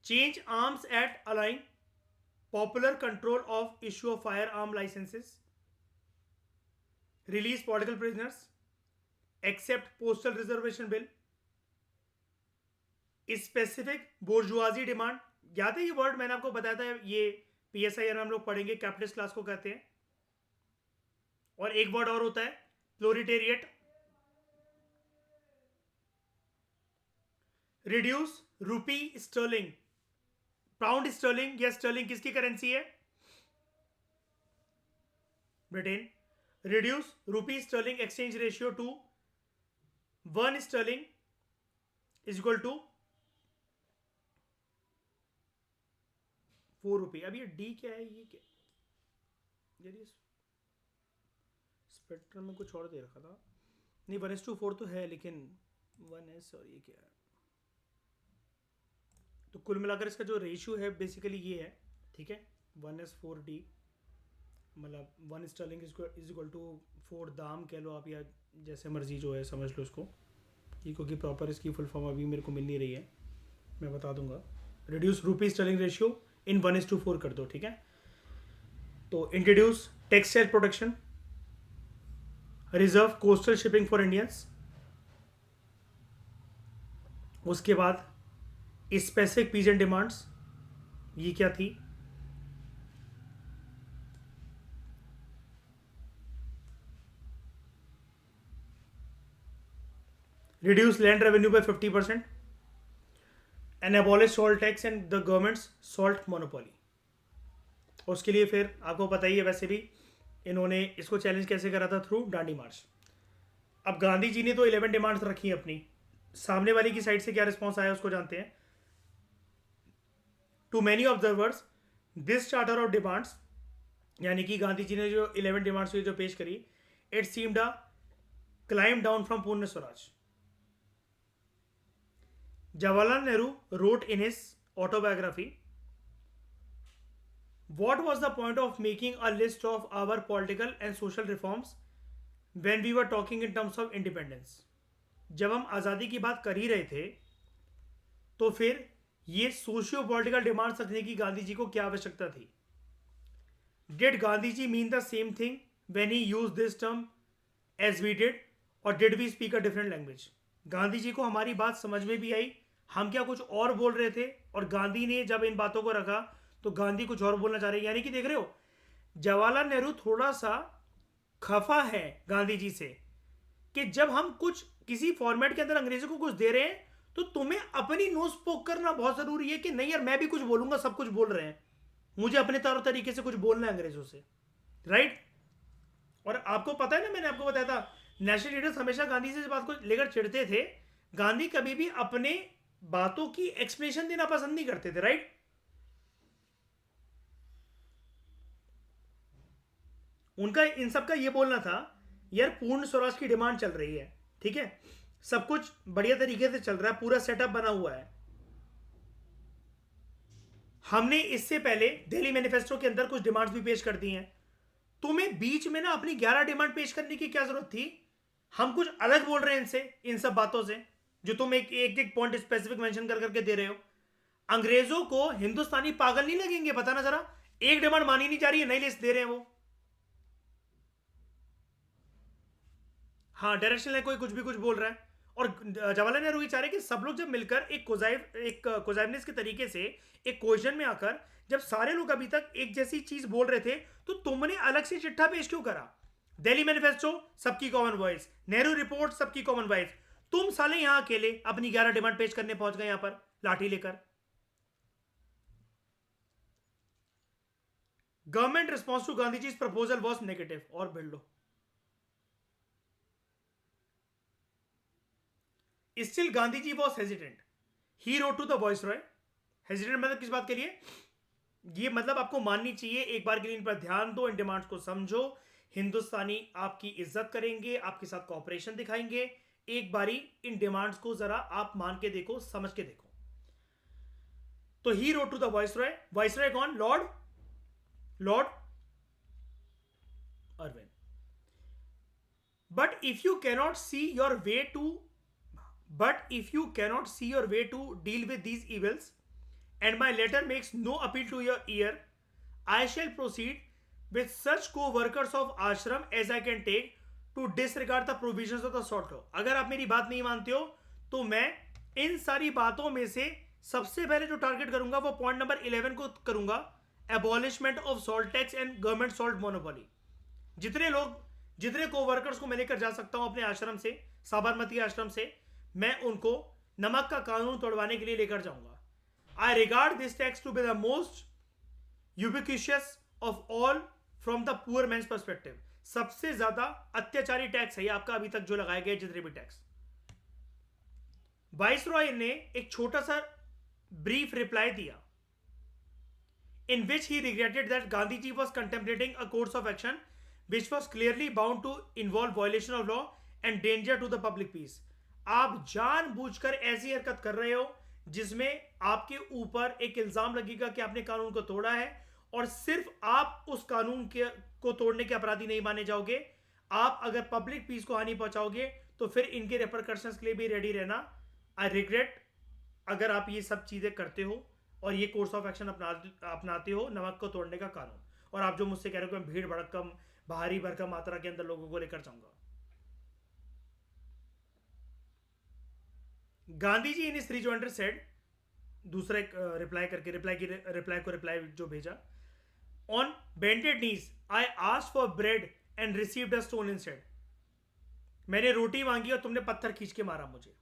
Change arms at align, popular control of issue of firearm licences, release political prisoners, accept postal reservation bill, specific bourgeoisie demand. याद है ये वर्ड मैंने आपको बताया था, ये पीएसआई में हम लोग पढ़ेंगे, कैपिटलिस्ट क्लास को कहते हैं. और एक वर्ड और होता है प्लोरिटेरिएट. Reduce rupee sterling, pound sterling या स्टर्लिंग किसकी करेंसी है? Britain. Reduce rupee sterling exchange ratio to 1 sterling is equal to 4 रुपये. अब ये डी क्या है, ये क्या यार, स्पेक्ट्रम में कुछ और दे रखा था. नहीं 1:4 तो है, लेकिन 1s और ये क्या है. तो कुल मिलाकर इसका जो रेशियो है बेसिकली ये है, ठीक है. 1s4d मतलब 1 स्टर्लिंग इज इक्वल टू 4 दाम कह लो आप, या जैसे मर्जी जो है समझ लो इसको. ये क्योंकि प्रॉपर इसकी फुल फॉर्म अभी मेरे को मिल नहीं रही है, मैं बता दूंगा. Reduce rupee Stirling ratio in 1:4 कर दो, ठीक है. तो introduce textile protection, reserve coastal shipping for Indians. उसके बाद स्पेसिफिक पीजेंट डिमांड्स, ये क्या थी? Reduce land revenue by 50% and abolish salt tax and the government's salt monopoly. उसके लिए फिर आपको पता ही है वैसे भी इन्होंने इसको चैलेंज कैसे करा था, थ्रू डांडी मार्च. अब गांधी जी ने तो 11 डिमांड्स रखी हैं अपनी, सामने वाले की साइड से क्या रिस्पॉन्स आया उसको जानते हैं. To many observers this charter of demands, यानी कि गांधी जी ने जो 11 डिमांड्स जो पेश करी, it seemed a climb down from पूर्ण Swaraj. Jawaharlal Nehru wrote in his autobiography, what was the point of making a list of our political and social reforms when we were talking in terms of independence. जब हम आज़ादी की बात कर ही रहे थे तो फिर ये सोशियो पॉलिटिकल डिमांड्स रखने की गांधी जी को क्या आवश्यकता थी? Did Gandhi ji mean the same thing when he use this term as we did, or did we speak a different language? Gandhi ji को हमारी बात समझ में भी आई, हम क्या कुछ और बोल रहे थे, और गांधी ने जब इन बातों को रखा तो गांधी कुछ और बोलना चाह रहे हैं. यानी कि देख रहे हो, जवाहरलाल नेहरू थोड़ा सा खफा है गांधी जी से कि जब हम कुछ किसी फॉर्मेट के अंदर अंग्रेजों को कुछ दे रहे हैं तो तुम्हें अपनी नोज पोक करना बहुत जरूरी है कि नहीं यार मैं भी कुछ बोलूंगा, सब कुछ बोल रहे हैं, मुझे अपने तौर तरीके से कुछ बोलना है अंग्रेजों से, राइट. और आपको पता है ना, मैंने आपको बताया था नेशनल लीडर्स हमेशा गांधी से इस बात को लेकर चिढ़ते थे. गांधी कभी भी अपने बातों की एक्सप्लेनेशन देना पसंद नहीं करते थे, राइट. उनका इन सब का ये बोलना था यार पूर्ण स्वराज की डिमांड चल रही है, ठीक है, सब कुछ बढ़िया तरीके से चल रहा है, पूरा सेटअप बना हुआ है. हमने इससे पहले दिल्ली मैनिफेस्टो के अंदर कुछ डिमांड्स भी पेश कर दी हैं. तुम्हें बीच में ना अपनी 11 डिमांड पेश करने की क्या जरूरत थी? हम कुछ अलग बोल रहे हैं इनसे, इन सब बातों से, जो तुम एक एक पॉइंट स्पेसिफिक मेंशन कर करके दे रहे हो. अंग्रेजों को हिंदुस्तानी पागल नहीं लगेंगे? बताना जरा, एक डिमांड मानी नहीं जा रही है, नई लिस्ट दे रहे हैं वो. हाँ डायरेक्शन है, कोई कुछ भी कुछ बोल रहा है. और जवाहरलाल नेहरू ये चाह रहे कि सब लोग जब मिलकर एक कोजाइवनेस के तरीके से एक क्वेश्चन में आकर, जब सारे लोग अभी तक एक जैसी चीज बोल रहे थे तो तुमने अलग से चिट्ठा पेश क्यों करा? दिल्ली मैनिफेस्टो सबकी कॉमन वॉइस, नेहरू रिपोर्ट सबकी कॉमन वॉइस, तुम साले यहां अकेले अपनी 11 डिमांड पेश करने पहुंच गए यहां पर लाठी लेकर. Government response to Gandhi ji proposal was negative. और भिड़ लो, still Gandhi ji was hesitant. He wrote to the viceroy. Hesitant मतलब किस बात के लिए? ये मतलब आपको माननी चाहिए, एक बार के लिए इन पर ध्यान दो, इन डिमांड्स को समझो, हिंदुस्तानी आपकी इज्जत करेंगे, आपके साथ कॉपरेशन दिखाएंगे. एक बारी इन डिमांड्स को जरा आप मान के देखो, समझ के देखो. तो he wrote to the viceroy. Viceroy कौन? Lord Irwin. But if you cannot see your way to But if you cannot see your way to deal with these evils, and my letter makes no appeal to your ear, I shall proceed with such co-workers of ashram as I can take to disregard the provisions of the salt law. अगर आप मेरी बात नहीं मानते हो तो मैं इन सारी बातों में से सबसे पहले जो टारगेट करूंगा वो पॉइंट नंबर 11 को करूंगा, abolishment of salt tax and government salt monopoly. जितने को वर्कर्स को मैं लेकर जा सकता हूं अपने आश्रम से, साबरमती आश्रम से, मैं उनको नमक का कानून तोड़वाने के लिए लेकर जाऊंगा. I regard this tax to be the most ubiquitous of all from the poor man's perspective. सबसे ज्यादा अत्याचारी टैक्स है आपका अभी तक जो लगाए गए जितने भी टैक्स. वाइसरॉय ने एक छोटा सा ब्रीफ रिप्लाई दिया in which he regretted that Gandhiji was contemplating a course of action which was clearly bound to involve violation of law and danger to the public peace. आप जानबूझकर ऐसी हरकत कर रहे हो जिसमें आपके ऊपर एक इल्जाम लगेगा कि आपने कानून को तोड़ा है, और सिर्फ आप उस कानून को तोड़ने के अपराधी नहीं माने जाओगे, आप अगर पब्लिक पीस को हानि पहुंचाओगे तो फिर इनके रेपरकशंस के लिए भी रेडी रहना. आई रिग्रेट अगर आप ये सब चीजें करते हो और ये कोर्स ऑफ एक्शन अपनाते हो नमक को तोड़ने का कानून, और आप जो मुझसे कह रहे हो कि मैं भीड़ भड़कम भारी भरकम मात्रा के अंदर लोगों को लेकर जाऊंगा. गांधी जी इन इस रिजॉइंडर सेड, दूसरा एक रिप्लाई जो भेजा, on bended knees I asked for bread and received a stone instead. मैंने रोटी मांगी और तुमने पत्थर खींच के मारा मुझे.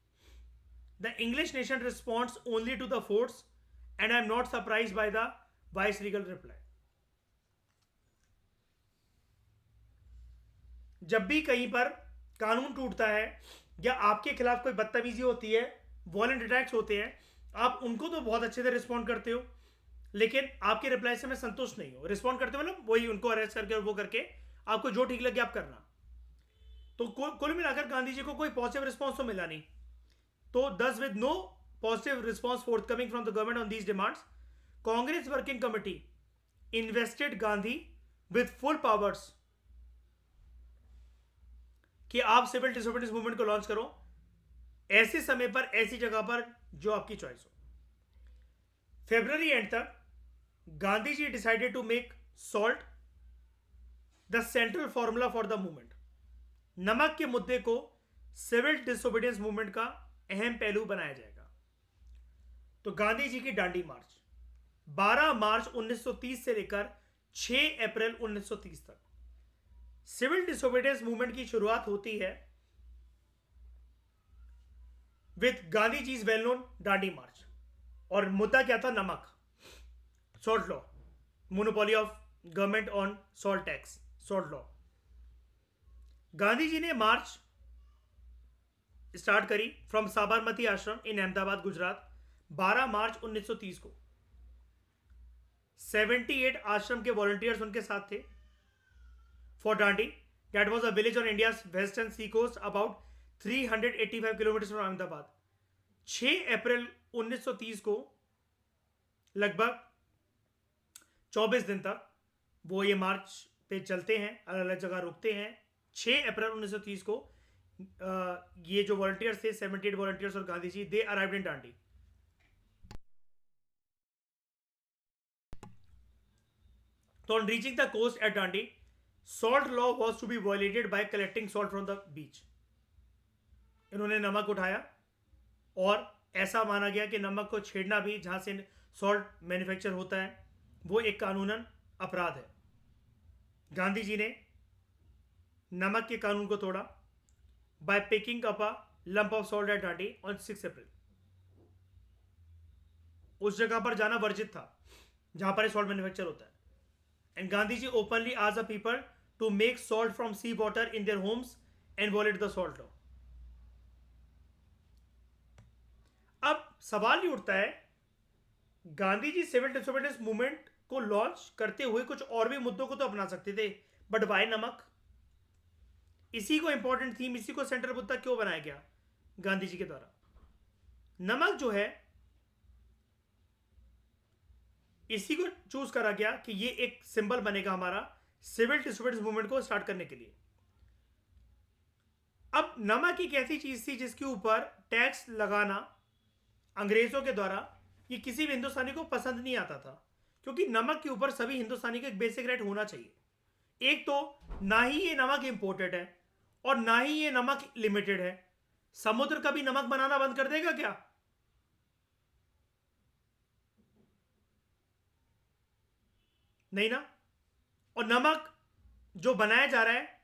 The English nation responds only to the force and I am not surprised by the viceregal reply. जब भी कहीं पर कानून टूटता है या आपके खिलाफ कोई बदतमीजी होती है, वॉलेंट अटैक्स होते हैं, आप उनको तो बहुत अच्छे से रिस्पॉन्ड करते हो, लेकिन आपके रिप्लाई से मैं संतुष्ट नहीं हूं. रिस्पॉन्ड करते हो मतलब वही उनको अरेस्ट करके और वो करके आपको जो ठीक लगे आप करना. तो कुल मिलाकर गांधी जी को कोई पॉजिटिव रिस्पॉन्स तो मिला नहीं. तो दस with no positive response forthcoming from the government on these demands, Congress Working Committee invested Gandhi with full powers कि आप सिविल डिसोबीडियंस मूवमेंट को लॉन्च करो ऐसे समय पर ऐसी जगह पर जो आपकी चॉइस हो. फेब्रुवरी एंड तक Gandhi ji decided to make salt the central formula for the movement. नमक के मुद्दे को सिविल डिसोबीडियंस मूवमेंट का अहम पहलू बनाया जाएगा. तो गांधी जी की डांडी मार्च 12 मार्च 1930 से लेकर 6 अप्रैल 1930 तक. सिविल डिसोबीडियंस मूवमेंट की शुरुआत होती है with Gandhi ji well known Dandi march, और मुद्दा क्या था? नमक, salt law, monopoly of government on salt tax, salt law. Gandhi ji ने मार्च स्टार्ट करी फ्रॉम साबरमती आश्रम इन अहमदाबाद गुजरात 12 मार्च 1930 को. 78 आश्रम के वॉलंटियर्स उनके साथ थे for Dandi. That was a village on India's western sea coast about 385 kilometre from Ahmedabad. 6 April 1930 को लगभग 24 दिन तक वो ये मार्च पे चलते हैं, अलग अलग जगह रुकते हैं. 6 अप्रैल 1930 को ये जो वॉलंटियर्स थे 78 वॉलंटियर्स और Gandhi ji, they arrived in Dandi. So on reaching the coast at Dandi, salt law was to be violated by collecting salt from the beach. इन्होंने नमक उठाया और ऐसा माना गया कि नमक को छेड़ना भी जहां से सॉल्ट मैन्युफैक्चर होता है वो एक कानूनन अपराध है. गांधी जी ने नमक के कानून को तोड़ा by picking up a lump of salt at Dandi on 6 अप्रैल. उस जगह पर जाना वर्जित था जहां पर सॉल्ट मैन्युफैक्चर होता है. And Gandhiji openly asked the people to make salt from sea water in their homes and violate the salt law. अब सवाल ये उठता है, Gandhi ji civil disobedience movement को लॉन्च करते हुए कुछ और भी मुद्दों को तो अपना सकते थे, बट वाई नमक? इसी को इंपॉर्टेंट थीम, इसी को सेंट्रल मुद्दा क्यों बनाया गया गांधी जी के द्वारा? नमक जो है इसी को चूज करा गया कि ये एक सिंबल बनेगा हमारा सिविल डिसोबीडियंस मूवमेंट को स्टार्ट करने के लिए. अब नमक एक ऐसी चीज थी जिसके ऊपर टैक्स लगाना अंग्रेजों के द्वारा ये किसी भी हिंदुस्तानी को पसंद नहीं आता था, क्योंकि नमक के ऊपर सभी हिंदुस्तानी का एक बेसिक रेट होना चाहिए। एक तो ना ही ये नमक इंपोर्टेड है और ना ही ये नमक लिमिटेड है। समुद्र कभी नमक बनाना बंद कर देगा क्या? नहीं ना। और नमक जो बनाया जा रहा है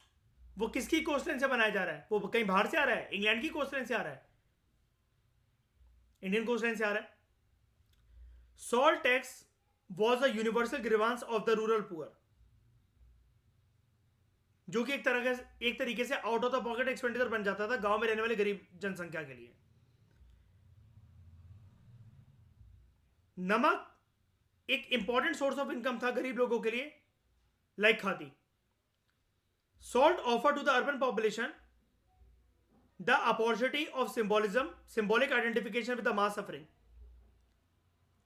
वो किसकी कोस्टलाइन से बनाया जा रहा है? वो कहीं बाहर से आ रहा है? इंग्लैंड की कोस्टलाइन से आ रहा है? इंडियन कोस्टलाइन से आ रहा है। Salt tax was a universal grievance of the rural poor, जो कि एक तरीके से out of the pocket expenditure बन जाता था गांव में रहने वाले गरीब जनसंख्या के लिए। नमक एक इंपॉर्टेंट सोर्स ऑफ इनकम था गरीब लोगों के लिए, like khadi. Salt offer to the urban population the opportunity of symbolism, symbolic identification with the mass suffering.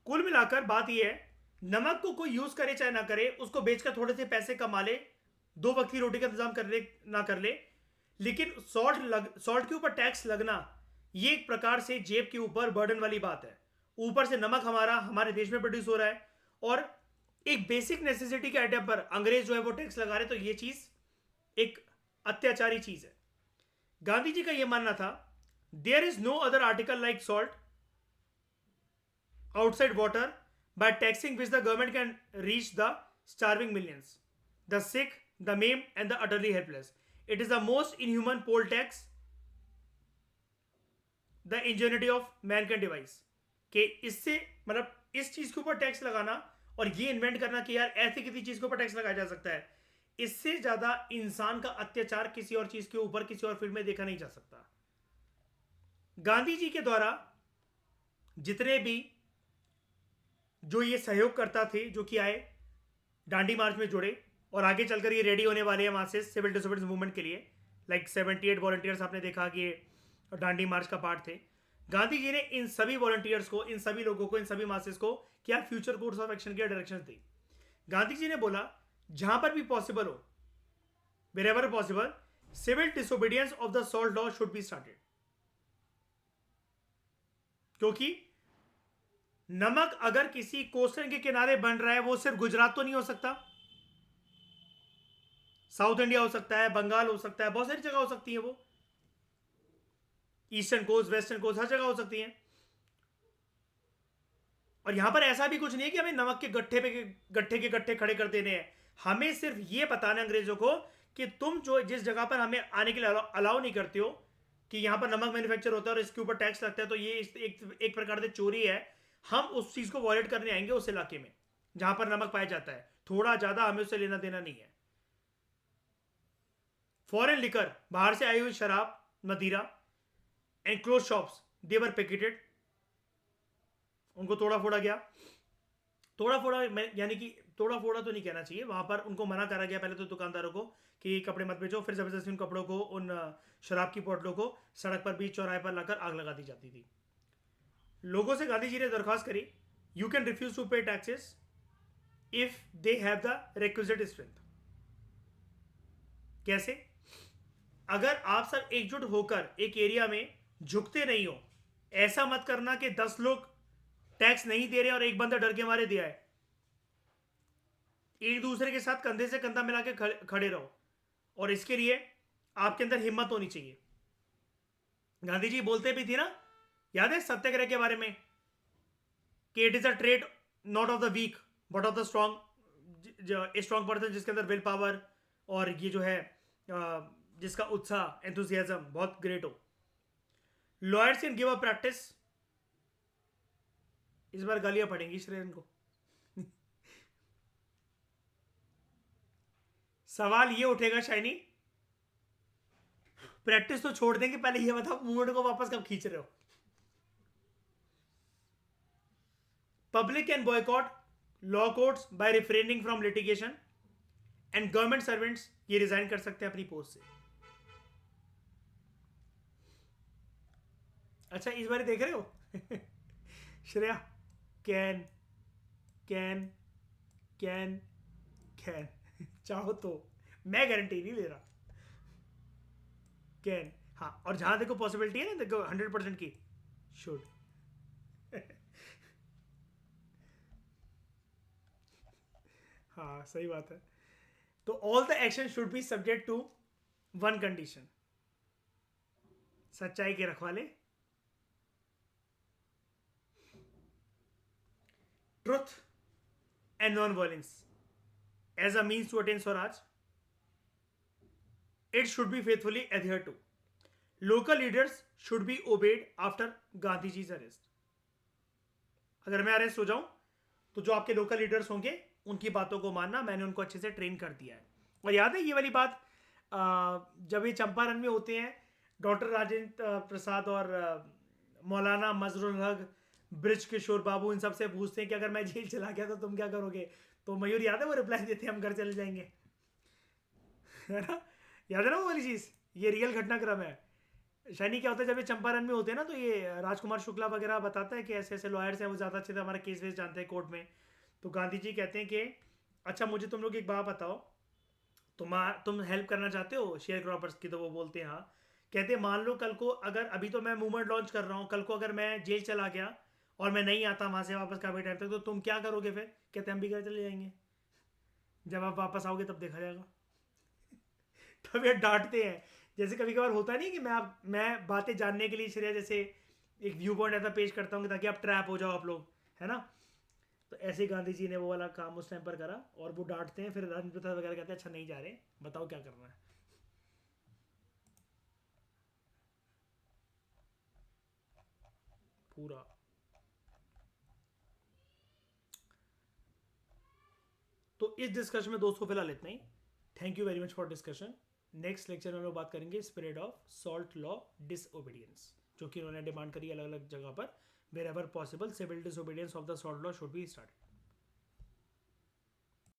कुल मिलाकर बात यह है, नमक को कोई यूज करे चाहे ना करे, उसको बेचकर थोड़े से पैसे कमा ले, दो वक्त की रोटी का इंतजाम कर ले ना कर ले, लेकिन सॉल्ट के ऊपर टैक्स लगना ये एक प्रकार से जेब के ऊपर बर्डन वाली बात है। ऊपर से नमक हमारे देश में प्रोड्यूस हो रहा है और एक बेसिक नेसेसिटी के आइटम पर अंग्रेज जो है वो टैक्स लगा रहे, तो ये चीज एक अत्याचारी चीज है। गांधी जी का यह मानना था, there is no other article like salt outside water by taxing which the government can reach the starving millions, the sick, the maimed, and the utterly helpless. It is the most inhuman poll tax the ingenuity of man can devise. कि इससे मतलब इस चीज के ऊपर tax लगाना और ये इन्वेंट करना कि यार ऐसी किसी चीज के ऊपर टैक्स लगाया जा सकता है, इससे ज्यादा इंसान का अत्याचार किसी और चीज के ऊपर किसी और फील्ड में देखा नहीं जा सकता। गांधी जी के द्वारा जितने भी जो ये सहयोग करता थे, जो कि आए डांडी मार्च में जुड़े और आगे चलकर ये रेडी होने वाले हैं वहां से सिविल डिसोबीडियंस मूवमेंट के लिए, लाइक 78 वॉलंटियर्स आपने देखा कि ये डांडी मार्च का पार्ट थे। गांधी जी ने इन सभी वॉलंटियर्स को, इन सभी लोगों को, इन सभी मासेस को क्या फ्यूचर कोर्स ऑफ एक्शन की डायरेक्शन दी। गांधी जी ने बोला जहां पर भी पॉसिबल हो, wherever possible, civil disobedience of the salt law should be started. क्योंकि नमक अगर किसी कोस्टल के किनारे बन रहा है, वो सिर्फ गुजरात तो नहीं हो सकता, साउथ इंडिया हो सकता है, बंगाल हो सकता है, बहुत सारी जगह हो सकती है, वो ईस्टर्न कोस्ट, वेस्टर्न कोस्ट, हर जगह हो सकती है। और यहां पर ऐसा भी कुछ नहीं है कि हमें नमक के गट्ठे खड़े कर देने हैं। हमें सिर्फ ये बताना अंग्रेजों को कि तुम जो जिस जगह पर हमें आने के लिए अलाउ नहीं करते हो कि यहां पर नमक मैन्युफैक्चर होता है और इसके ऊपर टैक्स लगता है, तो ये एक प्रकार से चोरी है। हम उस चीज को वॉयलेट करने आएंगे उस इलाके में जहां पर नमक पाया जाता है, थोड़ा ज्यादा हमें उससे लेना देना नहीं है। फॉरेन लिकर, बाहर से आई हुई शराब, मदिरा, and close shops, they were picketed, उनको तोड़ा फोड़ा गया। तोड़ा फोड़ा यानी कि तोड़ा फोड़ा तो नहीं कहना चाहिए, वहां पर उनको मना करा गया पहले तो दुकानदारों को कि कपड़े मत बेचो, फिर जबरदस्ती उन कपड़ों को, उन शराब की बोतलों को सड़क पर बीच चौराहे पर लाकर आग लगा दी जाती थी। लोगों से गांधी जी ने दरखास्त करी, यू कैन रिफ्यूज टू पे taxes if they have the requisite strength. कैसे? अगर आप सब एकजुट होकर एक एरिया में झुकते नहीं हो, ऐसा मत करना कि 10 लोग टैक्स नहीं दे रहे और एक बंदा डर के मारे दिया है। एक दूसरे के साथ कंधे से कंधा मिला के खड़े रहो, और इसके लिए आपके अंदर हिम्मत होनी चाहिए। गांधी जी बोलते भी थे ना, याद है सत्याग्रह के बारे में, कि it is a trait not of the weak but of the strong person, जिसके अंदर विल पावर और ये जो है जिसका उत्साह, एंथुसियाज्म बहुत ग्रेट हो। Lawyers can give a practice. इस बार गालियां पड़ेंगी श्रेयन को। सवाल ये उठेगा शाइनी, प्रैक्टिस तो छोड़ देंगे, पहले ये बताओ मूवमेंट को वापस कब खींच रहे हो? Public can boycott law courts by refraining from litigation, and government servants ये रिजाइन कर सकते हैं अपनी पोस्ट से। अच्छा इस बार देख रहे हो? Shreya, can can can can चाहो तो, मैं गारंटी नहीं ले रहा। कैन, हाँ, और जहां देखो पॉसिबिलिटी है ना, देखो 100% की, शुड। हाँ सही बात है। तो all the action should be subject to one condition, सच्चाई के रखवाले, truth and non violence as a means to attain Swaraj, it should be faithfully adhere to, local leaders should be obeyed after Gandhi जीज arrest. अगर मैं arrest हो जाऊं तो जो आपके लोकल लीडर्स होंगे उनकी बातों को मानना, मैंने उनको अच्छे से ट्रेन कर दिया है। और याद है ये वाली बात, जब ये चंपारण में होते हैं, डॉक्टर राजेंद्र प्रसाद और मौलाना मजरुल हक, ब्रिज किशोर बाबू, इन सबसे पूछते हैं कि अगर मैं जेल चला गया तो तुम क्या करोगे। तो मयूर याद है वो रिप्लाई देते हैं, हम घर चले जाएंगे। है ना, याद है ना वो वाली चीज, ये रियल घटनाक्रम है। शनि क्या होता है, जब ये चंपारण में होते हैं ना, तो ये राजकुमार शुक्ला वगैरह बताता है कि ऐसे ऐसे लॉयर्स हैं, वो ज़्यादा अच्छे से हमारा केस वेस जानते हैं कोर्ट में। तो गांधी जी कहते हैं कि अच्छा मुझे तुम लोग एक बात बताओ, तुम हेल्प करना चाहते हो शेयर क्रॉपर्स की। तो वो बोलते हैं हाँ। कहते हैं मान लो कल को, अगर अभी तो मैं मूवमेंट लॉन्च कर रहा हूँ, कल को अगर मैं जेल चला गया और मैं नहीं आता वहां से वापस काफी टाइम तक, तो तुम क्या करोगे फिर। कहते हैं हम भी घर चले जाएंगे, जब आप वापस आओगे तब देखा जाएगा। तब ये डांटते हैं। जैसे कभी कभार होता नहीं कि मैं बातें जानने के लिए श्रेया जैसे एक व्यू पॉइंट ऐसा पेश करता हूँ ताकि आप ट्रैप हो जाओ आप लोग, है ना। तो ऐसे ही गांधी जी ने वो वाला काम उस टाइम पर करा, और वो डांटते हैं, फिर राजेंद्र प्रसाद वगैरह कहते हैं अच्छा नहीं जा रहे, बताओ क्या करना है। पूरा। तो इस डिस्कशन में दोस्तों फिलहाल इतना ही। Thank you very much for discussion. Next lecture में हम लोग बात करेंगे spirit of salt law disobedience, जो कि उन्होंने डिमांड करी अलग अलग जगह पर, wherever possible civil disobedience of the salt law should be start.